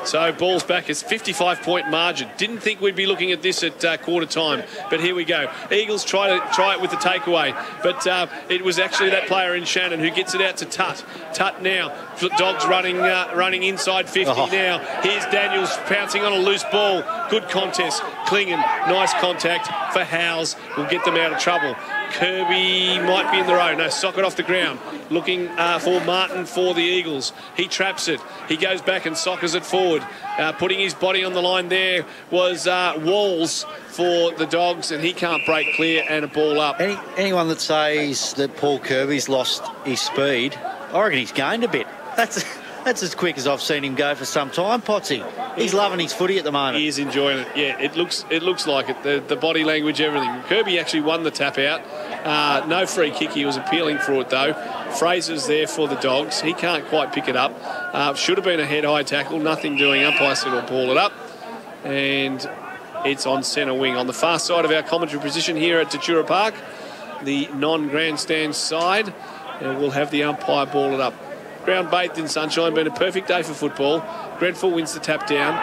So ball's back. It's 55-point margin. Didn't think we'd be looking at this at quarter time, but here we go. Eagles try it with the takeaway, but it was actually that player in Shannon who gets it out to Tut. Tut now. Dogs running inside 50 now. Here's Daniels pouncing on a loose ball. Good contest. Klingon, nice contact for Howes. Will get them out of trouble. Kirby might be in the row. No, socket off the ground. Looking for Martin for the Eagles. He traps it. He goes back and sockers it forward. Putting his body on the line there was Walls for the Dogs, and he can't break clear, and a ball up. Anyone that says that Paul Kirby's lost his speed, I reckon he's gained a bit. That's as quick as I've seen him go for some time, Potsy. He's loving his footy at the moment. He is enjoying it. Yeah, it looks like it. The body language, everything. Kirby actually won the tap out. No free kick. He was appealing for it though. Fraser's there for the Dogs. He can't quite pick it up. Should have been a head-high tackle. Nothing doing. Umpire said we'll ball it up, and it's on centre wing on the far side of our commentary position here at Tatura Park, the non-grandstand side, and we'll have the umpire ball it up. Ground bathed in sunshine, been a perfect day for football. Grenfell wins the tap down.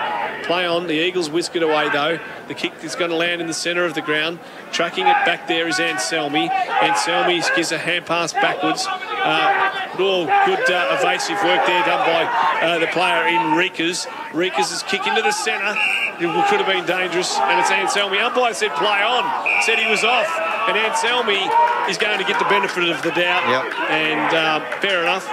Play on. The Eagles whisk it away, though. The kick is going to land in the centre of the ground. Tracking it back there is Anselmi. Anselmi gives a hand pass backwards. Good evasive work there done by the player in Rikas. Rikas is kick into the centre. It could have been dangerous, and it's Anselmi. Umpire said play on. Said he was off. And Anselmi is going to get the benefit of the doubt. Yep. And fair enough.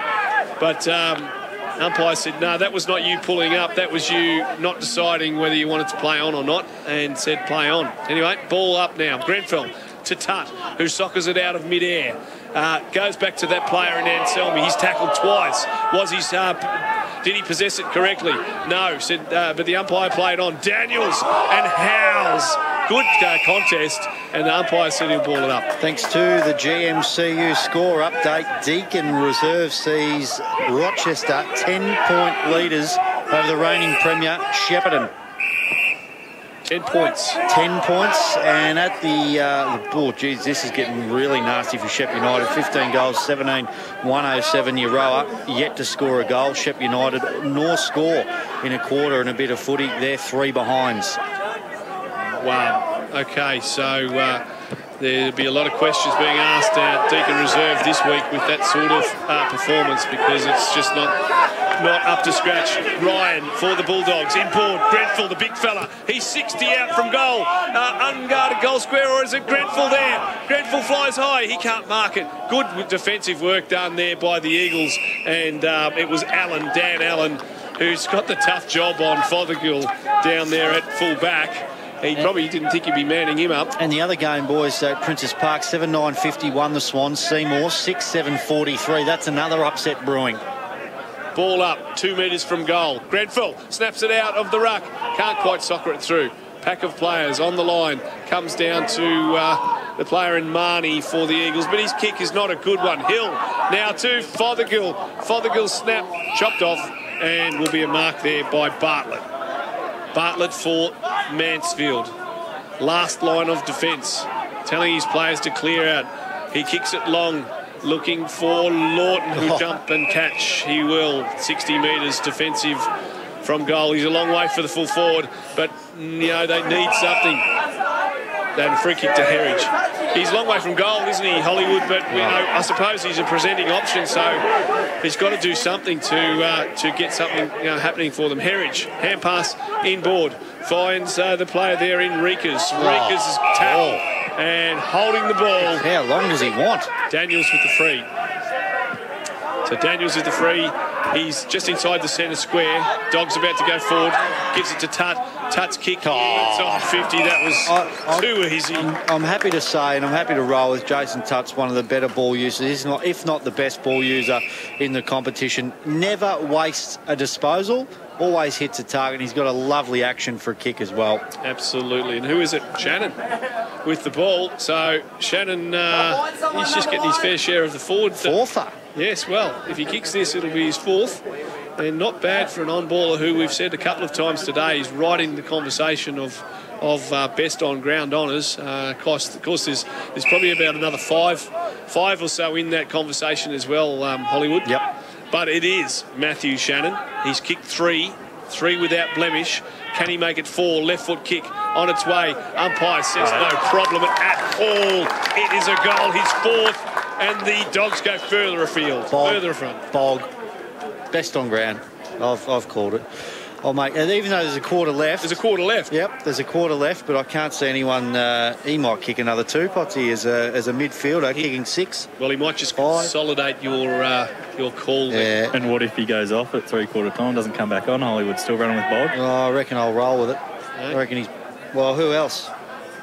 But umpire said, no, that was not you pulling up. That was you not deciding whether you wanted to play on or not, and said play on. Anyway, ball up now. Grenfell Tatura, who soccers it out of mid-air. Goes back to that player in Anselmi. He's tackled twice. Was he... did he possess it correctly? No, but the umpire played on. Daniels and Howes. Good contest, and the umpire said he'll ball it up. Thanks to the GMCU score update, Deakin Reserve sees Rochester 10-point leaders over the reigning premier, Shepparton. 10 points. 10 points, and at the geez, this is getting really nasty for Shep United. 15 goals, 17, 107 Euroa, yet to score a goal. Shep United nor score in a quarter and a bit of footy. They're 3 behinds. Wow. Okay, so there'll be a lot of questions being asked at Deakin Reserve this week with that sort of performance, because it's just not up to scratch. Ryan for the Bulldogs, inboard. Grenfell, the big fella. He's 60 out from goal. Unguarded goal square, or is it Grenfell there? Grenfell flies high. He can't mark it. Good defensive work done there by the Eagles, and it was Dan Allen, who's got the tough job on Fothergill down there at full back. He probably didn't think he'd be manning him up. And the other game, boys, at Princess Park, 7-9-50 won the Swans. Seymour, 6-7-43. That's another upset brewing. Ball up, 2 metres from goal. Grenfell snaps it out of the ruck. Can't quite soccer it through. Pack of players on the line. Comes down to the player in Marnie for the Eagles, but his kick is not a good one. Hill now to Fothergill. Fothergill snap, chopped off, and will be a mark there by Bartlett. Bartlett for Mansfield. Last line of defence, telling his players to clear out. He kicks it long, looking for Lawton, who jump and catch. He will. 60 metres defensive from goal. He's a long way for the full forward, but you know they need something. They had a free kick to Herridge. He's a long way from goal, isn't he, Hollywood? But you know, I suppose he's a presenting option, so he's got to do something to get something happening for them. Herridge, hand pass inboard, finds the player there in Reekers. Reekers is tackled and holding the ball. How long does he want? Daniels with the free. So Daniels is the free. He's just inside the centre square. Dog's about to go forward. Gives it to Tut. Tut's kick inside 50. That was too easy. I'm happy to say, and I'm happy to roll with Jason Tut's one of the better ball users. He's not, if not the best ball user in the competition. Never wastes a disposal. Always hits a target. He's got a lovely action for a kick as well. Absolutely. And who is it? Shannon with the ball. So Shannon, he's just getting his fair share of the forward. Fourther. Yes, well, if he kicks this, it'll be his 4th. And not bad for an on-baller who we've said a couple of times today is right in the conversation of best on-ground honours. Of course, there's probably about another five or so in that conversation as well, Hollywood. Yep. But it is Matthew Shannon. He's kicked 3 without blemish. Can he make it 4? Left foot kick on its way. Umpire says no problem at all. It is a goal, his 4th. And the Dogs go further afield, further front. Bog. Best on ground. I've called it. And even though there's a quarter left. There's a quarter left. Yep, there's a quarter left, but I can't see anyone. He might kick another 2 pots here as a midfielder, kicking 6. Well, he might just consolidate your call there. Yeah. And what if he goes off at 3/4 time, doesn't come back on? Hollywood still running with Bog? Oh, I reckon I'll roll with it. I reckon he's... Well, who else?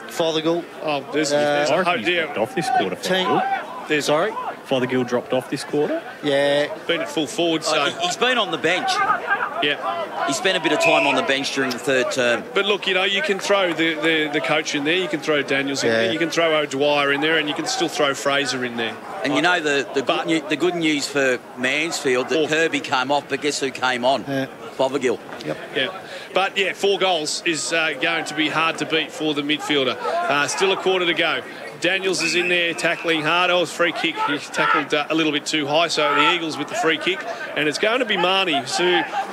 Fothergill. Oh, there's I reckon oh he's dear. dropped off this quarter. Sorry? Fothergill dropped off this quarter? Yeah. Been at full forward, so... He's been on the bench. Yeah. He spent a bit of time on the bench during the 3rd term. But look, you can throw the coach in there, you can throw Daniels in there, you can throw O'Dwyer in there, and you can still throw Fraser in there. And the good news for Mansfield that Kirby came off, but guess who came on? Fothergill. Yep. Yeah. But, 4 goals is going to be hard to beat for the midfielder. Still a quarter to go. Daniels is in there tackling hard. Oh, free kick. He tackled a little bit too high, so the Eagles with the free kick. And it's going to be Marnie,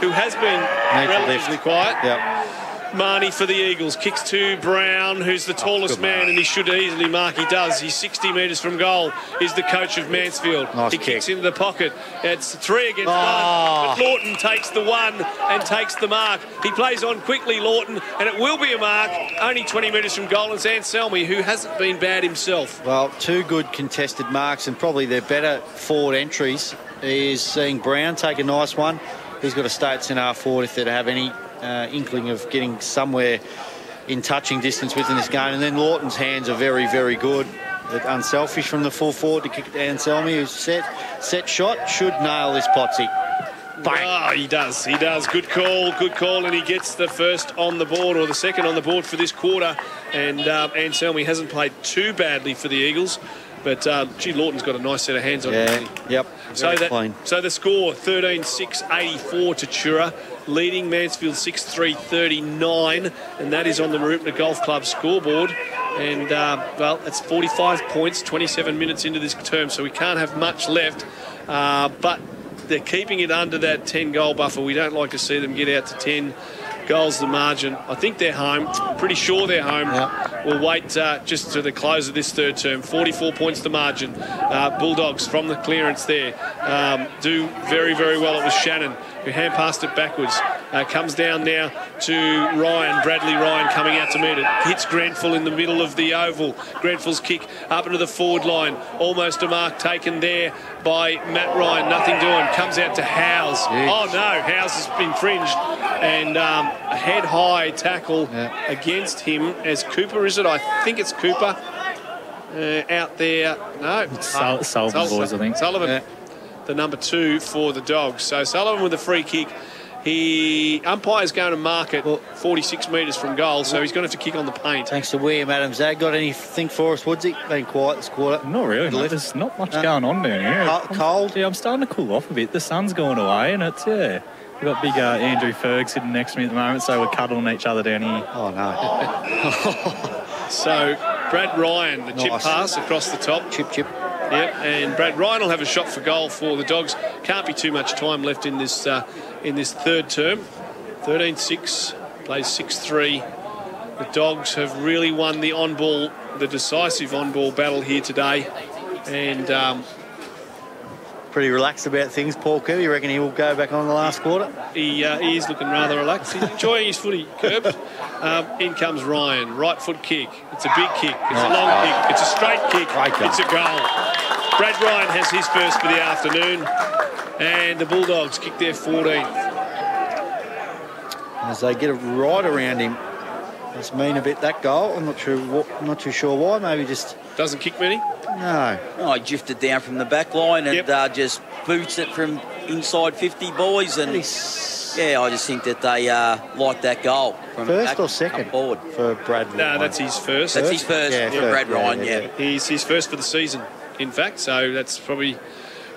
who has been relatively quiet. Yep. Marnie for the Eagles. Kicks to Brown, who's the tallest man, and he should easily mark. He does. He's 60 metres from goal. Is the coach of Mansfield. Nice he kick. Kicks into the pocket. It's 3 against 1. But Lawton takes the 1 and takes the mark. He plays on quickly, Lawton, and it will be a mark. Only 20 metres from goal. It's Anselmi, who hasn't been bad himself. Well, 2 good contested marks, and probably their better forward entries is seeing Brown take a nice one. He's got to stay at centre forward if they're to have any inkling of getting somewhere in touching distance within this game. And then Lawton's hands are very, very good. But unselfish from the full forward to kick it to Anselmi, who's set shot, should nail this Potsy. Bang. Oh, he does. Good call, and he gets the first on the board, or the second on the board for this quarter. And Anselmi hasn't played too badly for the Eagles, but gee, Lawton's got a nice set of hands on him. Yep. So the score, 13-6-84 Tatura, leading Mansfields 6-3-39, and that is on the Marupna Golf Club scoreboard. And, well, it's 45 points, 27 minutes into this term, so we can't have much left. But they're keeping it under that 10-goal buffer. We don't like to see them get out to 10 goals the margin. I think they're home. Pretty sure they're home. Yep. We'll wait just to the close of this third term. 44 points the margin. Bulldogs from the clearance there do very, very well. It was Shannon who hand passed it backwards. Comes down now to Ryan, Bradley Ryan coming out to meet it. Hits Grenfell in the middle of the oval. Grenfell's kick up into the forward line. Almost a mark taken there by Matt Ryan. Nothing doing. Comes out to Howes. Oh no, Howes has been fringed. And a head-high tackle against him as Cooper, is it? I think it's Cooper out there. No. Sullivan boys, I think. Sullivan. Yeah. The number 2 for the Dogs. So Sullivan with a free kick. Umpire's going to mark it 46 metres from goal, so he's going to have to kick on the paint. Thanks to William Adams. Got anything for us, Woodsy? Been quiet this quarter. Not really. There's not much going on down here. Cold? Yeah, I'm starting to cool off a bit. The sun's going away, and it's, we've got big Andrew Ferg sitting next to me at the moment, so we're cuddling each other down here. Oh, no. So Brad Ryan, the chip pass across the top. Chip. Yep, and Brad Ryan will have a shot for goal for the Dogs. Can't be too much time left in this third term. 13-6, plays 6-3. The Dogs have really won the decisive on-ball battle here today. And pretty relaxed about things, Paul Kerr. You reckon he will go back on the last quarter? He is looking rather relaxed. He's enjoying his footy, Kerb. In comes Ryan, right foot kick. It's a big kick. It's a long kick. It's a straight kick. It's a goal. Brad Ryan has his first for the afternoon, and the Bulldogs kick their 14th. As they get it right around him. Must mean a bit, that goal. I'm not too sure why. Maybe just doesn't kick many. No. I drifted down from the back line and just boots it from inside 50 boys. And I just think that they like that goal. From first or second for Brad Ryan? No, that's his first. That's his first for Brad Ryan, He's his first for the season, in fact. So that's probably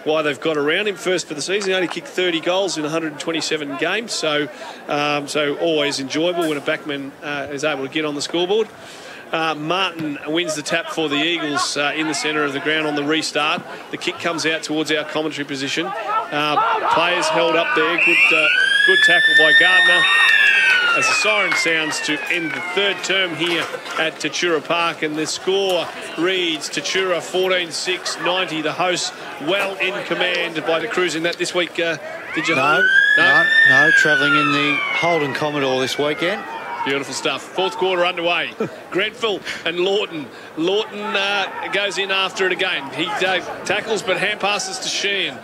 why they've got around him first for the season. He only kicked 30 goals in 127 games. So always enjoyable when a backman is able to get on the scoreboard. Martin wins the tap for the Eagles in the centre of the ground on the restart. The kick comes out towards our commentary position. Players held up there. Good tackle by Gardner. As the siren sounds to end the third term here at Tatura Park, and the score reads Tatura 14-6-90. The hosts well in command by the Cruise in that this week. Did you? No. Travelling in the Holden Commodore this weekend. Beautiful stuff. Fourth quarter underway. Grenfell and Lawton. Lawton goes in after it again. He tackles but hand passes to Sheehan.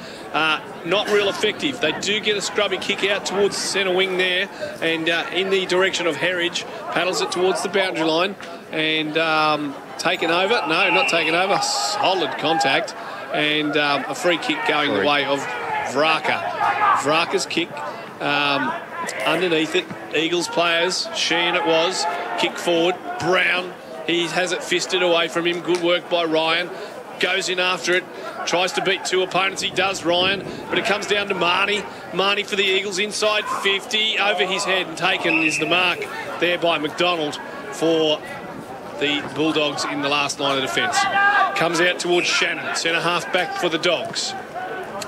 Not real effective. They do get a scrubby kick out towards the centre wing there, and in the direction of Herridge, paddles it towards the boundary line, and taken over. No, not taken over. Solid contact, and a free kick going the way of Vraka. Vraka's kick underneath it. Eagles players, Sheehan it was, kick forward. Brown, he has it fisted away from him. Good work by Ryan. Goes in after it, tries to beat two opponents. He does, Ryan, but it comes down to Marnie. Marnie for the Eagles inside 50, over his head, and taken is the mark there by McDonald for the Bulldogs in the last line of defence. Comes out towards Shannon, centre half back for the Dogs.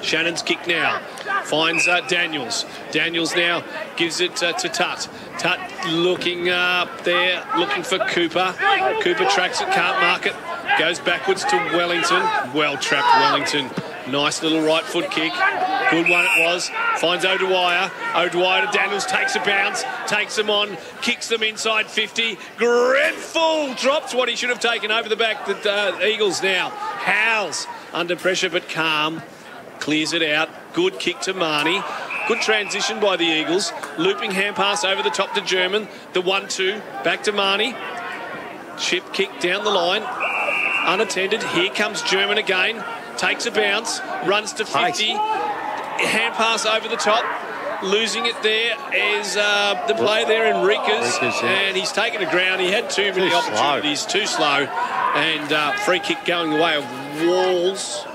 Shannon's kick now, finds Daniels. Daniels now gives it to Tut. Tut looking up there, looking for Cooper. Cooper tracks it, can't mark it. Goes backwards to Wellington. Well trapped Wellington. Nice little right foot kick. Good one it was. Finds O'Dwyer. O'Dwyer to Daniels, takes a bounce, takes them on, kicks them inside 50. Grenfell drops what he should have taken over the back. The Eagles now. Howes under pressure but calm. Clears it out. Good kick to Marnie. Good transition by the Eagles. Looping hand pass over the top to German. The 1-2 back to Marnie. Chip kick down the line. Unattended. Here comes German again. Takes a bounce. Runs to 50. Hand pass over the top. Losing it there is the player there, Enriquez. And he's taken the ground. He had too many opportunities. Too slow. And free kick going the way of Walls.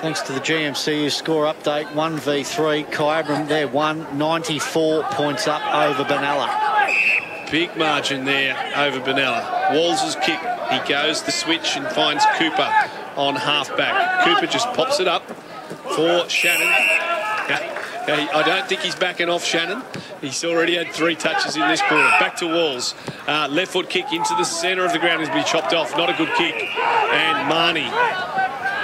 Thanks to the GMCU score update, 1v3. Kyabram there won, 94 points up over Benalla. Big margin there over Benalla. Walls' kick. He goes the switch and finds Cooper on half-back. Cooper just pops it up for Shannon. I don't think he's backing off Shannon. He's already had 3 touches in this quarter. Back to Walls. Left foot kick into the centre of the ground has been chopped off. Not a good kick. And Marnie,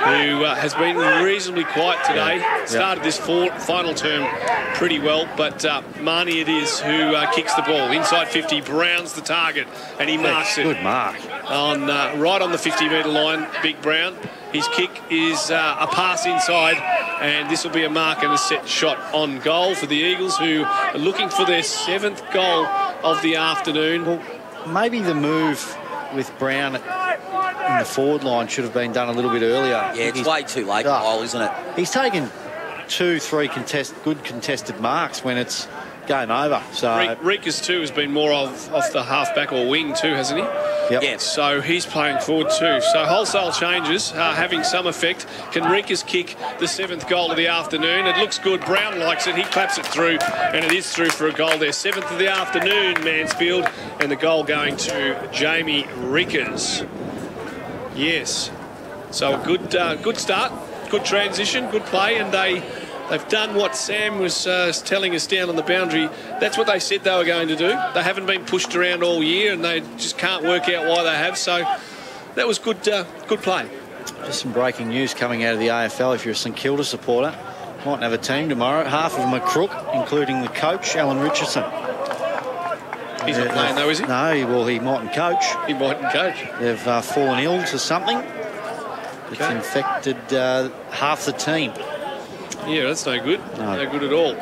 who has been reasonably quiet today, started this final term pretty well, but Marnie it is who kicks the ball. Inside 50, Brown's the target, and he marks it. Good mark. On right on the 50-metre line, Big Brown. His kick is a pass inside, and this will be a mark and a set shot on goal for the Eagles, who are looking for their 7th goal of the afternoon. Well, maybe the move with Brown in the forward line should have been done a little bit earlier. Yeah, it's way too late, Kyle, isn't it? He's taken 2-3 good contested marks when it's game over. So Rikas too has been more off the half-back or wing too, hasn't he? Yep. Yeah. So he's playing forward too. So wholesale changes are having some effect. Can Rikas kick the 7th goal of the afternoon? It looks good. Brown likes it. He claps it through, and it is through for a goal there. 7th of the afternoon, Mansfield, and the goal going to Jamie Rikas. Yes. So a good start, good transition, good play, and they've done what Sam was telling us down on the boundary. That's what they said they were going to do. They haven't been pushed around all year, and they just can't work out why they have. So that was good play. Just some breaking news coming out of the AFL. If you're a St Kilda supporter, might have a team tomorrow. Half of them are crook, including the coach, Alan Richardson. He's not playing though, is he? No, well, he mightn't coach. He mightn't coach. They've fallen ill to something. It's infected half the team. Yeah, that's no good. No good at all.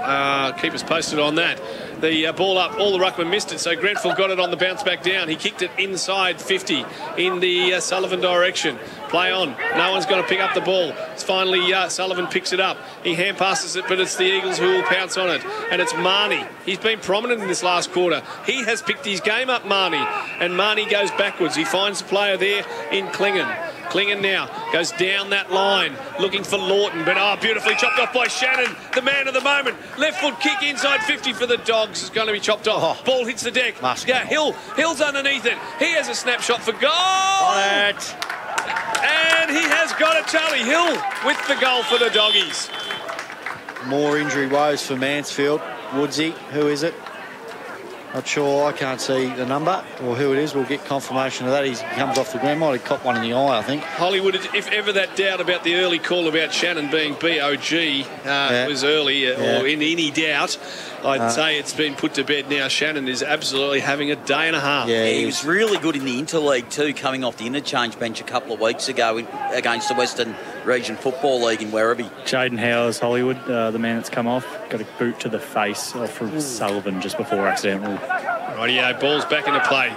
Keep us posted on that. The ball up, all the ruckman missed it, so Grenfell got it on the bounce back down. He kicked it inside 50 in the Sullivan direction. Play on. No one's going to pick up the ball. It's finally Sullivan picks it up. He hand passes it, but it's the Eagles who will pounce on it. And it's Marnie. He's been prominent in this last quarter. He has picked his game up, Marnie. And Marnie goes backwards. He finds the player there in Klingon. Klingon now goes down that line, looking for Lawton, but beautifully chopped off by Shannon, the man of the moment. Left foot kick inside 50 for the Dogs is going to be chopped off. Ball hits the deck. Yeah, Hill's underneath it. He has a snapshot for goal. Got it. And he has got it, Charlie Hill, with the goal for the Doggies. More injury woes for Mansfield. Woodsy, who is it? Not sure. I can't see the number or who it is. We'll get confirmation of that. He comes off the ground. Might have copped one in the eye, I think. Hollywood, if ever that doubt about the early call about Shannon being BOG was early or in any doubt, I'd say it's been put to bed now. Shannon is absolutely having a day and a half. Yeah, he was really good in the interleague too, coming off the interchange bench a couple of weeks ago against the Western Region Football League in Werribee. Jaden Howes, Hollywood, the man that's come off, got a boot to the face from Sullivan just before accidental. Rightio, ball's back into play.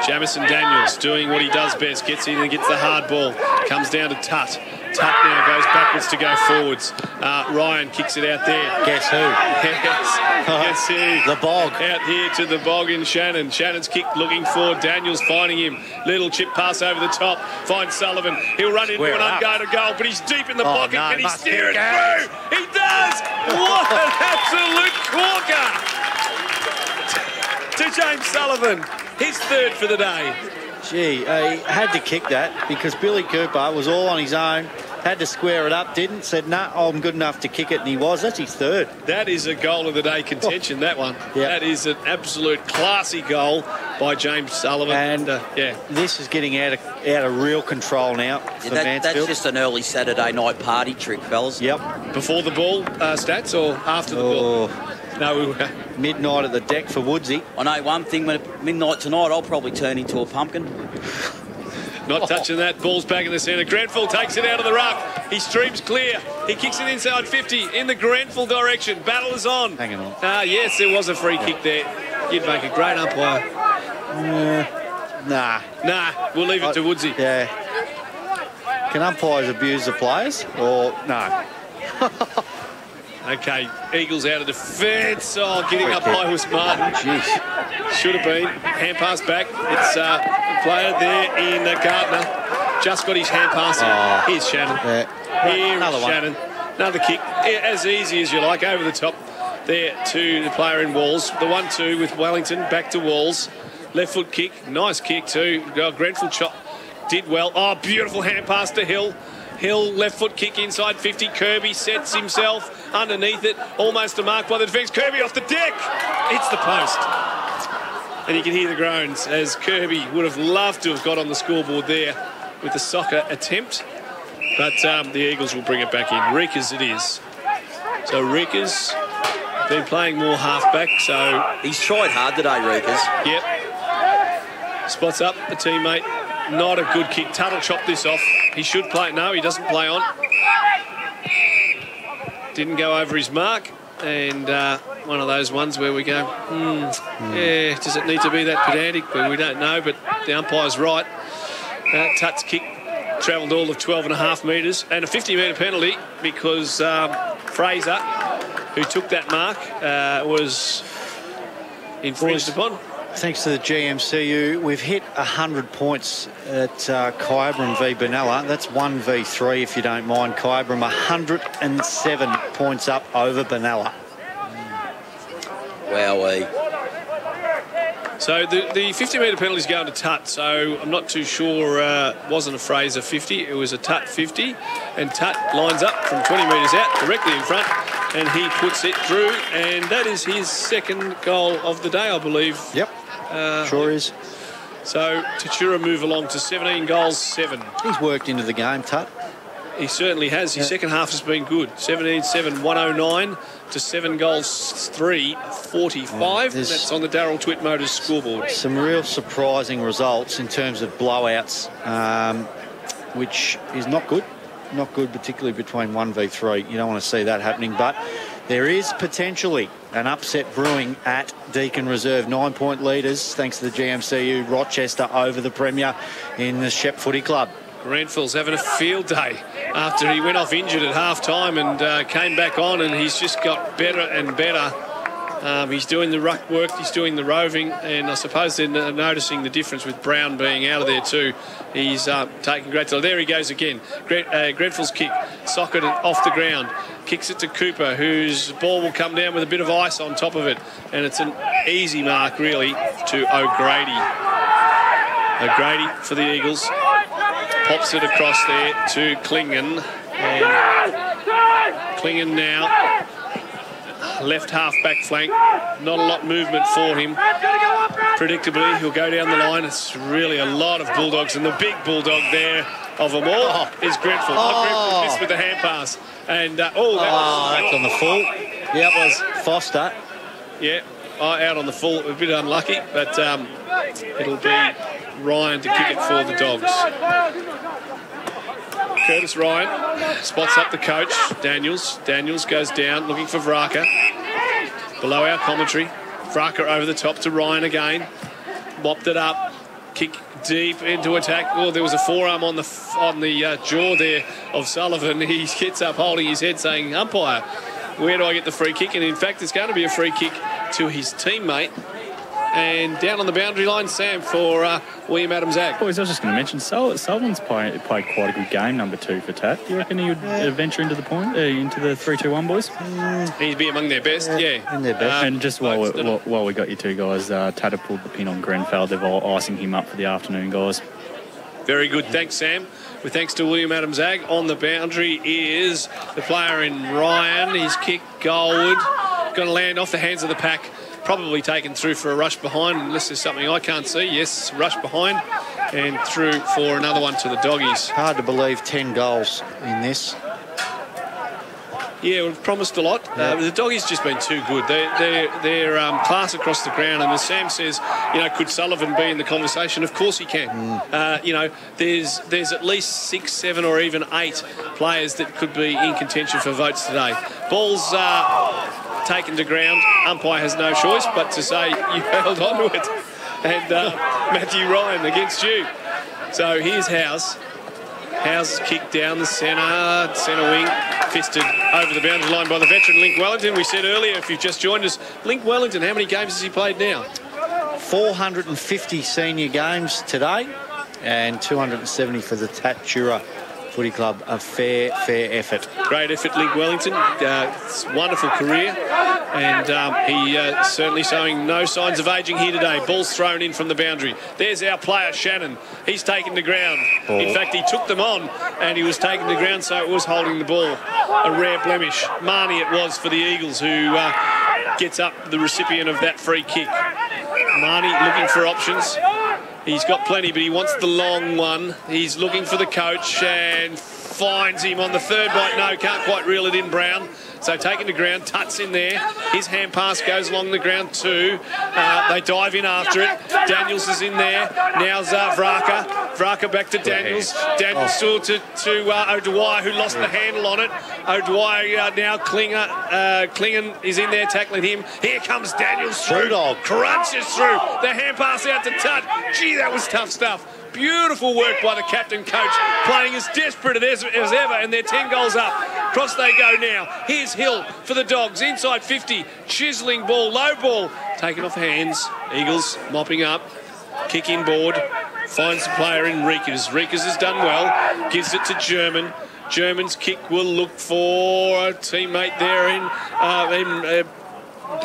Jamison Daniels doing what he does best, gets in and gets the hard ball. Comes down to Tut. Tut now goes backwards to go forwards. Ryan kicks it out there. Guess who? Guess who? The Bog. Out here to the Bog in Shannon. Shannon's kick looking forward. Daniels finding him. Little chip pass over the top. Finds Sullivan. He'll run into an unguarded goal, but he's deep in the pocket. Can he steer it through? He does! What an absolute corker! To James Sullivan. His 3rd for the day. Gee, he had to kick that because Billy Cooper was all on his own, had to square it up, didn't, said, nah, I'm good enough to kick it, and he was. That's his 3rd. That is a goal of the day contention, that one. Yep. That is an absolute classy goal by James Sullivan. And, this is getting out of real control now for Mansfield. That's just an early Saturday night party trick, fellas. Yep. Before the ball stats or after the ball? No, midnight at the deck for Woodsy. I know one thing, when at midnight tonight, I'll probably turn into a pumpkin. Not touching that. Ball's back in the centre. Grenfell takes it out of the ruck. He streams clear. He kicks it inside 50 in the Grenfell direction. Battle is on. Hang on. Yes, there was a free kick there. You'd make a great umpire. Nah. We'll leave it to Woodsy. Yeah. Can umpires abuse the players or no? Okay, Eagles out of defence. Oh, getting up high was Martin. Jeez. Should have been. Hand pass back. It's a player there in Gardner. Just got his hand pass. Here's Shannon. Here's Shannon. Another kick. As easy as you like. Over the top there to the player in Walls. The 1-2 with Wellington. Back to Walls. Left foot kick. Nice kick too. Grenfell chop. Did well. Oh, beautiful hand pass to Hill. Hill, left foot kick inside 50. Kirby sets himself underneath it. Almost a mark by the defence. Kirby off the deck. Hits the post. And you can hear the groans as Kirby would have loved to have got on the scoreboard there with the soccer attempt. But the Eagles will bring it back in. Rickers it is. So Rickers been playing more halfback. So he's tried hard today, Rickers. Yep. Spots up a teammate. Not a good kick. Tuttle chopped this off. He should play. No, he doesn't play on. Didn't go over his mark. And one of those ones where we go, yeah, does it need to be that pedantic? But we don't know. But the umpire's right. Tut's kick travelled all of 12.5 metres. And a 50-metre penalty because Fraser, who took that mark, was infringed upon. Thanks to the GMCU, we've hit 100 points at Kyabram v Benalla. That's 1v3, if you don't mind. Kyabram 107 points up over Benalla. Wowee. So the 50-metre penalty is going to Tut, so I'm not too sure. Wasn't a Fraser 50, it was a Tut 50. And Tut lines up from 20 metres out, directly in front, and he puts it through. And that is his second goal of the day, I believe. Yep. Sure is. So Tatura move along to 17 goals, 7. He's worked into the game, Tut. He certainly has. His second half has been good. 17-7, 109 to 7 goals, 3, 45. And that's on the Darryl Twit Motors scoreboard. Some real surprising results in terms of blowouts, which is not good. Not good, particularly between 1v3. You don't want to see that happening, but there is potentially an upset brewing at Deakin Reserve. 9-point leaders, thanks to the GMCU. Rochester over the Premier in the Shep Footy Club. Grenfell's having a field day after he went off injured at half-time and came back on, and he's just got better and better. He's doing the ruck work, he's doing the roving, and I suppose they're noticing the difference with Brown being out of there too. He's taking great deal. There he goes again. Grenfell's kick, socket off the ground, kicks it to Cooper, whose ball will come down with a bit of ice on top of it, and it's an easy mark really to O'Grady. O'Grady for the Eagles. Pops it across there to Klingon. And Klingon now, left half back flank. Not a lot of movement for him. Predictably, he'll go down the line. It's really a lot of Bulldogs, and the big Bulldog there of them all is Grenfell. Grenfell missed with the hand pass. And, that's on the full. Yeah, it was. Foster. Yeah, out on the full. A bit unlucky, but it'll be Ryan to kick it for the Dogs. Curtis Ryan spots up the coach, Daniels. Daniels goes down, looking for Vraka. Below our commentary. Vraka over the top to Ryan again. Mopped it up. Kick deep into attack. Oh, there was a forearm on the jaw there of Sullivan. He gets up holding his head saying, umpire, where do I get the free kick? And in fact, it's going to be a free kick to his teammate. And down on the boundary line, Sam, for William Adams-Ag. Boys, I was just going to mention, Sullivan's played quite a good game, number 2 for Tat. Do you reckon he would venture into the into the 3-2-1, boys? He'd be among their best, yeah. In their best. And just while we got you two guys, Tat have pulled the pin on Grenfell. They're all icing him up for the afternoon, guys. Very good. Thanks, Sam. With thanks to William Adams-Ag. On the boundary is the player in Ryan. His kick goalward. Going to land off the hands of the pack. Probably taken through for a rush behind, unless there's something I can't see. Yes, rush behind and through for another one to the Doggies. Hard to believe 10 goals in this. Yeah, we've promised a lot. The doggies just been too good. They're class across the ground. And as Sam says, could Sullivan be in the conversation? Of course he can. There's at least 6, 7 or even 8 players that could be in contention for votes today. Ball's taken to ground. Umpire has no choice but to say you held on to it. And Matthew Ryan against you. So here's Howes. Howes kicked down the centre wing, fisted over the boundary line by the veteran Link Wellington. We said earlier, if you've just joined us, Link Wellington, how many games has he played now? 450 senior games today and 270 for the Tatura Footy Club. A fair effort. Great effort, Link Wellington. Wonderful career. And he certainly showing no signs of ageing here today. Ball's thrown in from the boundary. There's our player, Shannon. He's taken the ground. In fact, he took them on and he was taking the ground, so it was holding the ball. A rare blemish. Marnie it was for the Eagles, who gets up the recipient of that free kick. Marnie looking for options. He's got plenty, but he wants the long one. He's looking for the coach and finds him on the third bite. No, can't quite reel it in, Brown. So taken to ground, Tuts in there. His hand pass goes along the ground too. They dive in after it. Daniels is in there. Now's Vraka. Vraka back to Daniels. Daniels still to O'Dwyer, who lost the handle on it. O'Dwyer now Klingon is in there tackling him. Here comes Daniels through. Bulldog crunches through. The hand pass out to Tut. Gee, that was tough stuff. Beautiful work by the captain coach, playing as desperate as ever, and they're 10 goals up. Cross they go now. Here's Hill for the Dogs, inside 50, chiselling ball, low ball, taken off hands. Eagles mopping up, kick inboard, finds the player in Reekers. Reekers has done well, gives it to German. German's kick will look for a teammate there in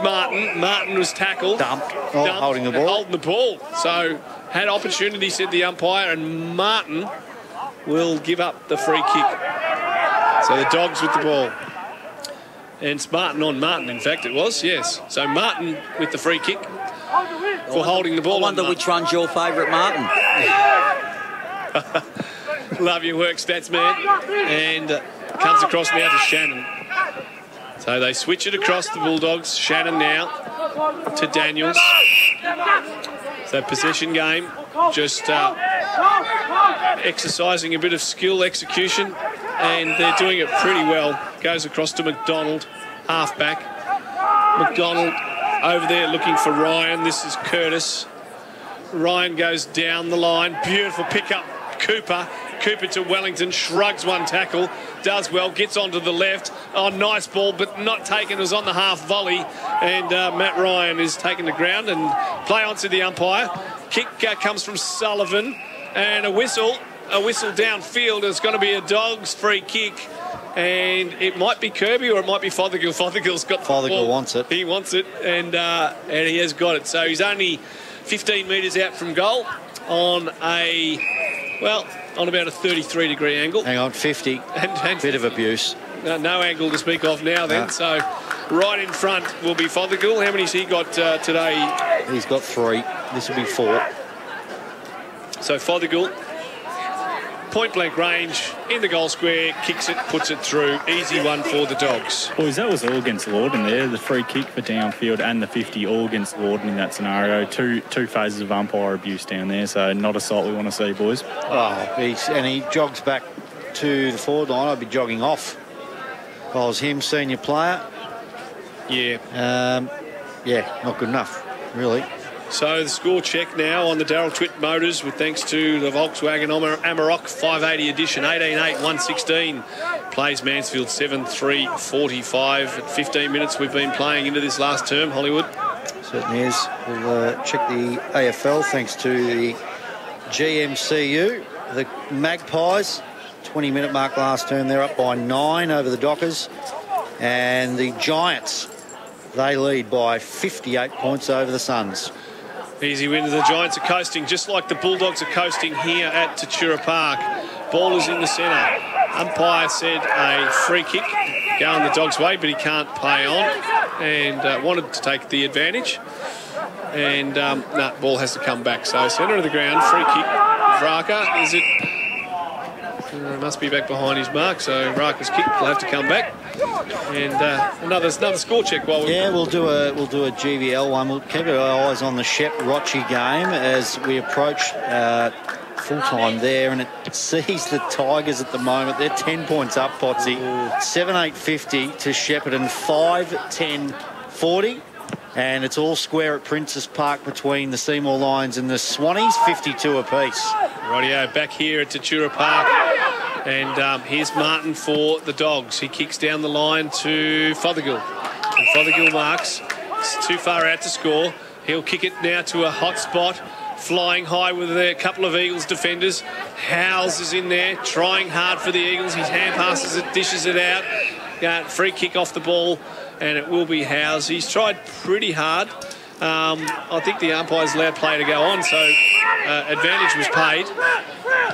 Martin. Martin was tackled. Dumped. Holding the ball. Holding the ball. So had opportunity, said the umpire, and Martin will give up the free kick. So the Dogs with the ball. And it's Martin on Martin, in fact, it was, yes. So Martin with the free kick for holding the ball. I wonder which one's your favourite Martin. Love your work, stats man. And comes across now to Shannon. So they switch it across the Bulldogs. Shannon now to Daniels. So possession game, just exercising a bit of skill execution, and they're doing it pretty well. Goes across to McDonald, half-back. McDonald over there looking for Ryan. This is Curtis. Ryan goes down the line. Beautiful pick-up. Cooper to Wellington, shrugs one tackle, does well, gets onto the left. Oh, nice ball, but not taken. It was on the half volley, and Matt Ryan is taken to ground and play on to the umpire. Kick comes from Sullivan, and a whistle downfield. It's going to be a Dogs free kick, and it might be Kirby or it might be Fothergill. Fothergill's got the Fothergill ball. wants it. He wants it, and he has got it. So he's only 15 metres out from goal on about a 33-degree angle. Hang on, 50. And bit of abuse. No angle to speak of now then. So right in front will be Fothergill. How many's he got today? He's got 3. This will be 4. So Fothergill, point-blank range, in the goal square, kicks it, puts it through. Easy one for the Dogs. Boys, that was all against Lorden there. The free kick for downfield and the 50 all against Lorden in that scenario. Two phases of umpire abuse down there, so not a sight we want to see, boys. And he jogs back to the forward line. I'd be jogging off if I was him, senior player. Yeah. Not good enough, really. So the score check now on the Darryl Twitt Motors, with thanks to the Volkswagen Amarok 580 edition, 18.8.116. Plays Mansfield 7.3.45. At 15 minutes we've been playing into this last term, Hollywood. Certainly is. We'll check the AFL thanks to the GMCU. The Magpies, 20-minute mark last term, they're up by 9 over the Dockers. And the Giants, they lead by 58 points over the Suns. Easy win. The Giants are coasting, just like the Bulldogs are coasting here at Tatura Park. Ball is in the centre. Umpire said a free kick going the Dogs' way, but he can't play on, and wanted to take the advantage. And ball has to come back. So centre of the ground, free kick. Vraka, is it? Must be back behind his mark, so Raka's kick will have to come back. And another score check while we're... Yeah, we'll do a GVL one. We'll keep our eyes on the Shep-Rochi game as we approach full-time there, and it sees the Tigers at the moment. They're 10 points up, Potsy. 7-8-50 to Shepparton, 5-10-40. And it's all square at Princess Park between the Seymour Lions and the Swannies, 52 apiece. Rightio, back here at Tatura Park. And here's Martin for the Dogs. He kicks down the line to Fothergill. And Fothergill marks. It's too far out to score. He'll kick it now to a hot spot. Flying high with a couple of Eagles defenders. Howells is in there, trying hard for the Eagles. His hand passes it, dishes it out. Free kick off the ball, and it will be Howells. He's tried pretty hard. I think the umpire's allowed play to go on, so advantage was paid.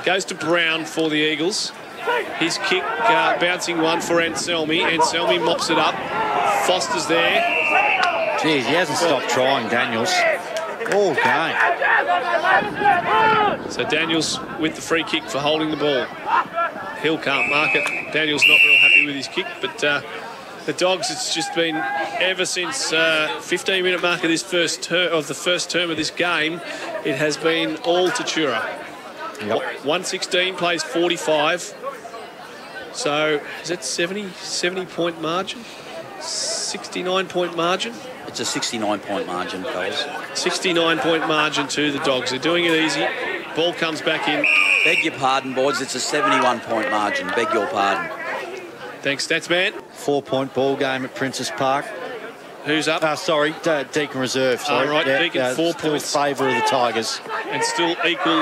Goes to Brown for the Eagles. His kick bouncing one for Anselmi. Anselmi mops it up. Foster's there. Geez, he hasn't stopped trying, Daniels. All game. So Daniels with the free kick for holding the ball. Hill can't mark it. Daniels not real happy with his kick, but the Dogs, it's just been ever since 15-minute mark of this the first term of this game, it has been all Tatura. Yep. 116 plays 45. So is that 70-point margin? 69-point margin? It's a 69-point margin, fellas. 69-point margin to the Dogs. They're doing it easy. Ball comes back in. Beg your pardon, boys. It's a 71-point margin. Beg your pardon. Thanks, Statsman. 4-point ball game at Princess Park. Who's up? Deakin Reserve. Sorry. Right, yeah, Deakin, 4 points. Favour of the Tigers. And still equal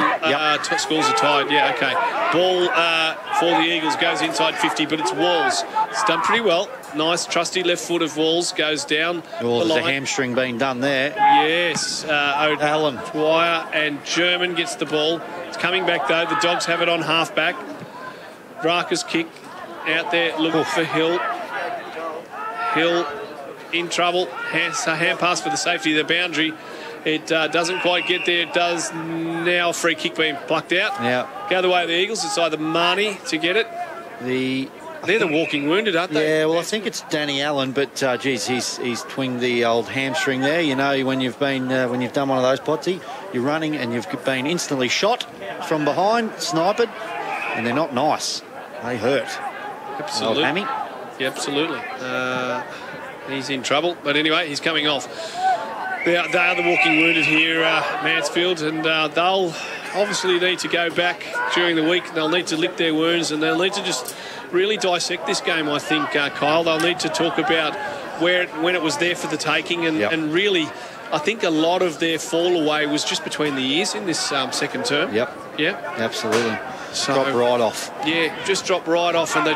scores are tied. Yeah, okay. Ball for the Eagles goes inside 50, but it's Walls. It's done pretty well. Nice, trusty left foot of Walls goes down the line. There's a hamstring being done there. Yes. Allen. Dwyer and German gets the ball. It's coming back, though. The Dogs have it on half-back. Raka's kick out there looking for Hill. Hill in trouble. Hand pass for the safety of the boundary. It doesn't quite get there. It does now. Free kick being plucked out. Yeah. Go the way of the Eagles. It's either Marnie to get it. They're the walking wounded, aren't they? Yeah, well, I think it's Danny Allen, but geez, he's twinged the old hamstring there. You know, when you've done one of those, Potsy, you're running and you've been instantly shot from behind, sniped, and they're not nice. They hurt. Absolutely. Hammy. Yeah, absolutely. He's in trouble, but anyway, he's coming off. They are the walking wounded here, Mansfield, and they'll obviously need to go back during the week. They'll need to lick their wounds, and they'll need to just really dissect this game, I think, Kyle. They'll need to talk about when it was there for the taking, and really, I think a lot of their fall away was just between the ears in this second term. Yep. Yeah. Absolutely. So, dropped right off. Yeah, just dropped right off, and their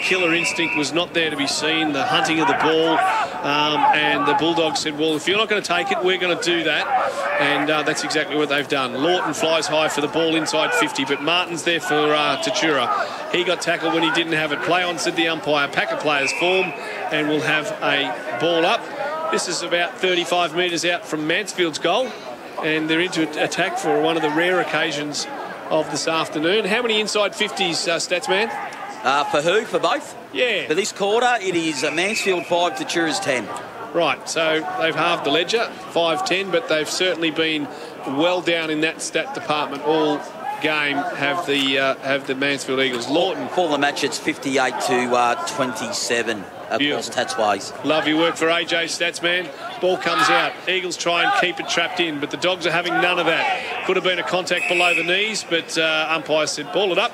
killer instinct was not there to be seen, the hunting of the ball, and the Bulldogs said, well, if you're not going to take it, we're going to do that, and that's exactly what they've done. Lawton flies high for the ball inside 50, but Martin's there for Tatura. He got tackled when he didn't have it. Play on, said the umpire. Pack of players form, and we'll have a ball up. This is about 35 metres out from Mansfield's goal, and they're into attack for one of the rare occasions of this afternoon. How many inside 50s, Statsman? For who? For both? Yeah. For this quarter, it is Mansfield 5, Tatura's 10. Right, so they've halved the ledger, 5-10, but they've certainly been well down in that stat department all game, have the Mansfield Eagles. Lawton. For the match, it's 58-27. Across Tats ways. Lovely work for AJ, Statsman. Ball comes out. Eagles try and keep it trapped in, but the Dogs are having none of that. Could have been a contact below the knees, but umpire said ball it up,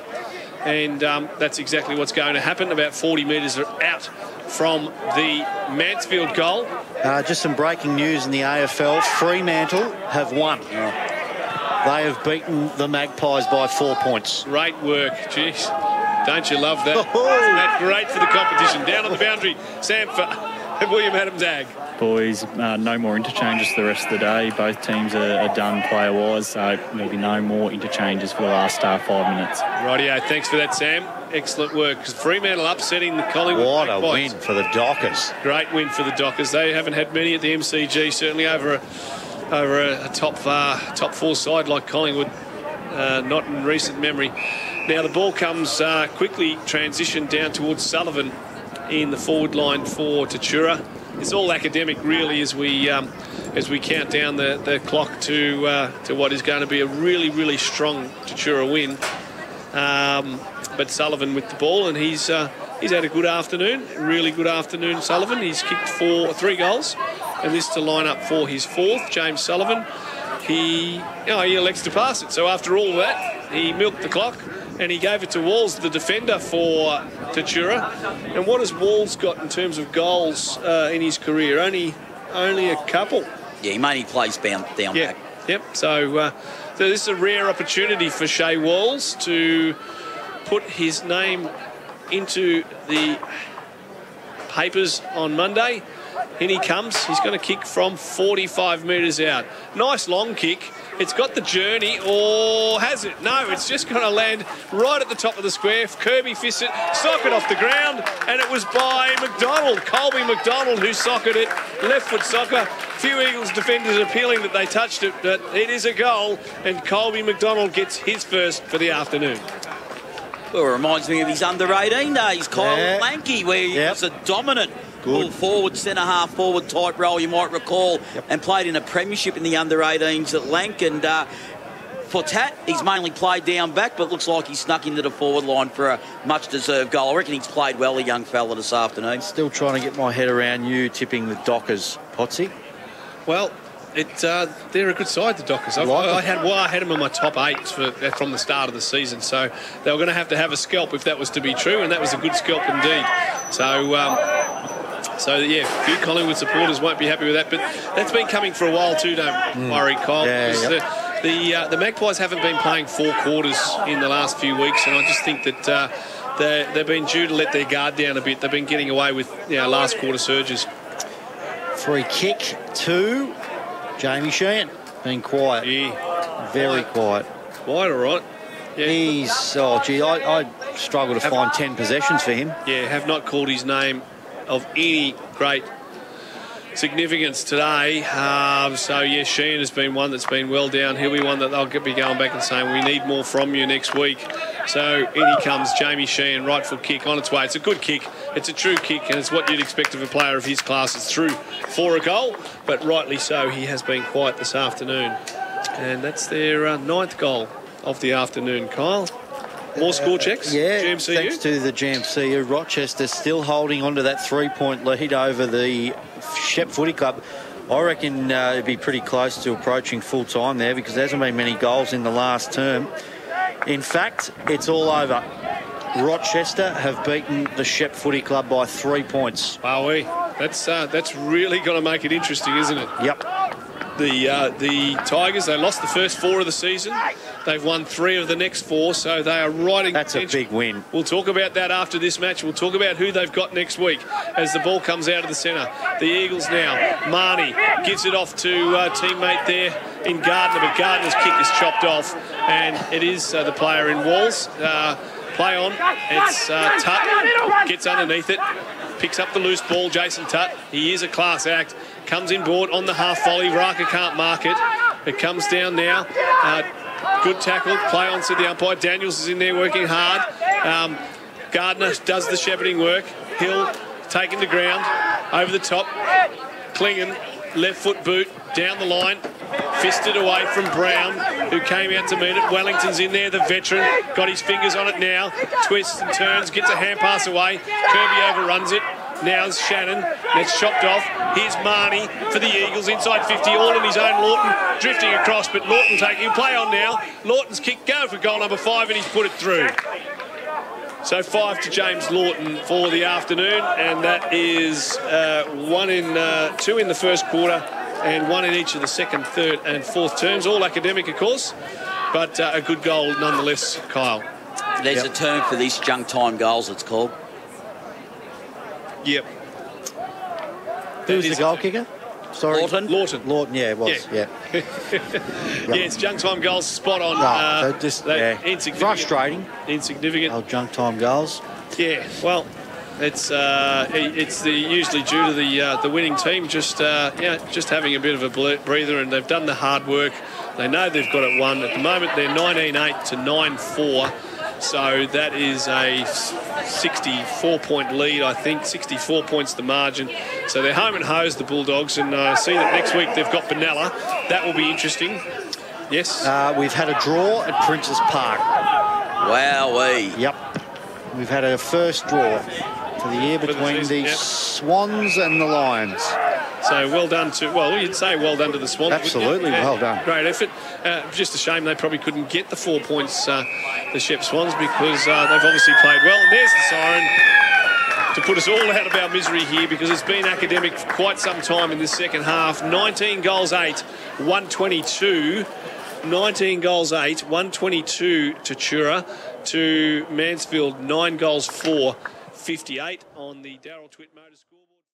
and that's exactly what's going to happen. About 40 metres out from the Mansfield goal. Just some breaking news in the AFL. Fremantle have won. They have beaten the Magpies by 4 points. Great work. Jeez. Don't you love that? Isn't that great for the competition? Down on the boundary, Sam for William Adams Ag. Boys, no more interchanges for the rest of the day. Both teams are done player-wise, so there'll be no more interchanges for the last 5 minutes. Rightio, thanks for that, Sam. Excellent work. Fremantle upsetting the Collingwood What a Magpies. win for the Dockers. Great win for the Dockers. They haven't had many at the MCG, certainly over a top 4 side like Collingwood, not in recent memory. Now the ball comes quickly transitioned down towards Sullivan in the forward line for Tatura. It's all academic really as we count down the clock to what is going to be a really, really strong Tatura win. But Sullivan with the ball, and he's had a good afternoon, really good afternoon, Sullivan. He's kicked 3 goals, and this to line up for his 4th. James Sullivan, he elects to pass it. So after all that, he milked the clock, and he gave it to Walls, the defender for Tatura. And what has Walls got in terms of goals in his career? Only a couple. Yeah, he mainly plays down back. Yep. So this is a rare opportunity for Shea Walls to put his name into the papers on Monday. In he comes. He's going to kick from 45 metres out. Nice long kick. It's got the journey, or has it? No, it's just going to land right at the top of the square. Kirby fists it, sock it off the ground, and it was by McDonald, Colby McDonald, who socked it. Left foot soccer. Few Eagles defenders appealing that they touched it, but it is a goal, and Colby McDonald gets his first for the afternoon. Well, it reminds me of his under-18 days, Kyle Lanky, where he was a dominant forward, centre-half forward type role, you might recall, and played in a premiership in the under-18s at Lank. And for Tat, he's mainly played down back, but looks like he snuck into the forward line for a much-deserved goal. I reckon he's played well, the young fella, this afternoon. Still trying to get my head around you tipping the Dockers, Potsy. Well, they're a good side, the Dockers. I had them in my top 8 from the start of the season, so they were going to have a scalp if that was to be true, and that was a good scalp indeed. So yeah, a few Collingwood supporters won't be happy with that, but that's been coming for a while too, don't worry, Kyle. The Magpies haven't been playing 4 quarters in the last few weeks, and I just think that they've been due to let their guard down a bit. They've been getting away with last quarter surges. Free kick to Jamie Sheehan. Been quiet. Yeah. Very quiet. Quiet, all right. Yeah. I struggle to find 10 possessions for him. Yeah, have not called his name of any great significance today. Sheehan has been one that's been well down. He'll be one that they'll be going back and saying, we need more from you next week. So in he comes, Jamie Sheehan, right foot kick on its way. It's a good kick. It's a true kick, and it's what you'd expect of a player of his class. It's through for a goal, but rightly so, he has been quiet this afternoon. And that's their 9th goal of the afternoon, Kyle. More score checks? GMCU? Thanks to the GMCU. Rochester still holding on to that 3-point lead over the Shep Footy Club. I reckon it'd be pretty close to approaching full time there, because there hasn't been many goals in the last term. In fact, it's all over. Rochester have beaten the Shep Footy Club by 3 points. Wowee. That's really going to make it interesting, isn't it? Yep. The Tigers, they lost the first 4 of the season. They've won 3 of the next 4, so they are riding. That's a big win. We'll talk about that after this match. We'll talk about who they've got next week as the ball comes out of the centre. The Eagles now. Marnie gives it off to teammate there in Gardner, but Gardner's kick is chopped off, and it is the player in Walls. Play on. It's Tutt. Gets underneath it. Picks up the loose ball, Jason Tutt. He is a class act. Comes in board on the half volley. Raka can't mark it. It comes down now. Good tackle. Play on to the umpire. Daniels is in there working hard. Gardner does the shepherding work. Hill taken to ground. Over the top. Klingon. Left foot boot. Down the line. Fisted away from Brown, who came out to meet it. Wellington's in there, the veteran. Got his fingers on it now. Twists and turns. Gets a hand pass away. Kirby overruns it. Now it's Shannon. That's chopped off. Here's Marnie for the Eagles. Inside 50, all on his own. Lawton drifting across, but Lawton taking play on now. Lawton's kick go for goal number 5, and he's put it through. So 5 to James Lawton for the afternoon, and that is 2 in the first quarter and 1 in each of the second, third and fourth terms. All academic, of course, but a good goal nonetheless, Kyle. There's a term for these junk time goals, it's called. Yep. Who's the goal kicker? Sorry. Lawton, yeah, it was. Yeah. It's junk time goals, spot on. Insignificant. Frustrating. Insignificant. Oh, junk time goals. Yeah, well, it's usually due to the winning team just having a bit of a breather, and they've done the hard work. They know they've got it won. At the moment, they're 19-8 to 9-4. So that is a 64-point lead, I think. 64 points the margin. So they're home and hosed, the Bulldogs, and see that next week they've got Benalla. That will be interesting. Yes? We've had a draw at Princes Park. Wowee. Yep. We've had a first draw for the year between the Swans and the Lions. So well done to, well, you'd say well done to the Swans. Absolutely, well done. Great effort. Just a shame they probably couldn't get the 4 points, the Shep Swans, because they've obviously played well. And there's the siren to put us all out of our misery here, because it's been academic for quite some time in this second half. 19 goals 8, 122. 19 goals 8, 122 Tatura to Mansfield, 9 goals 4, 58 on the Darryl Twitt Motor scoreboard.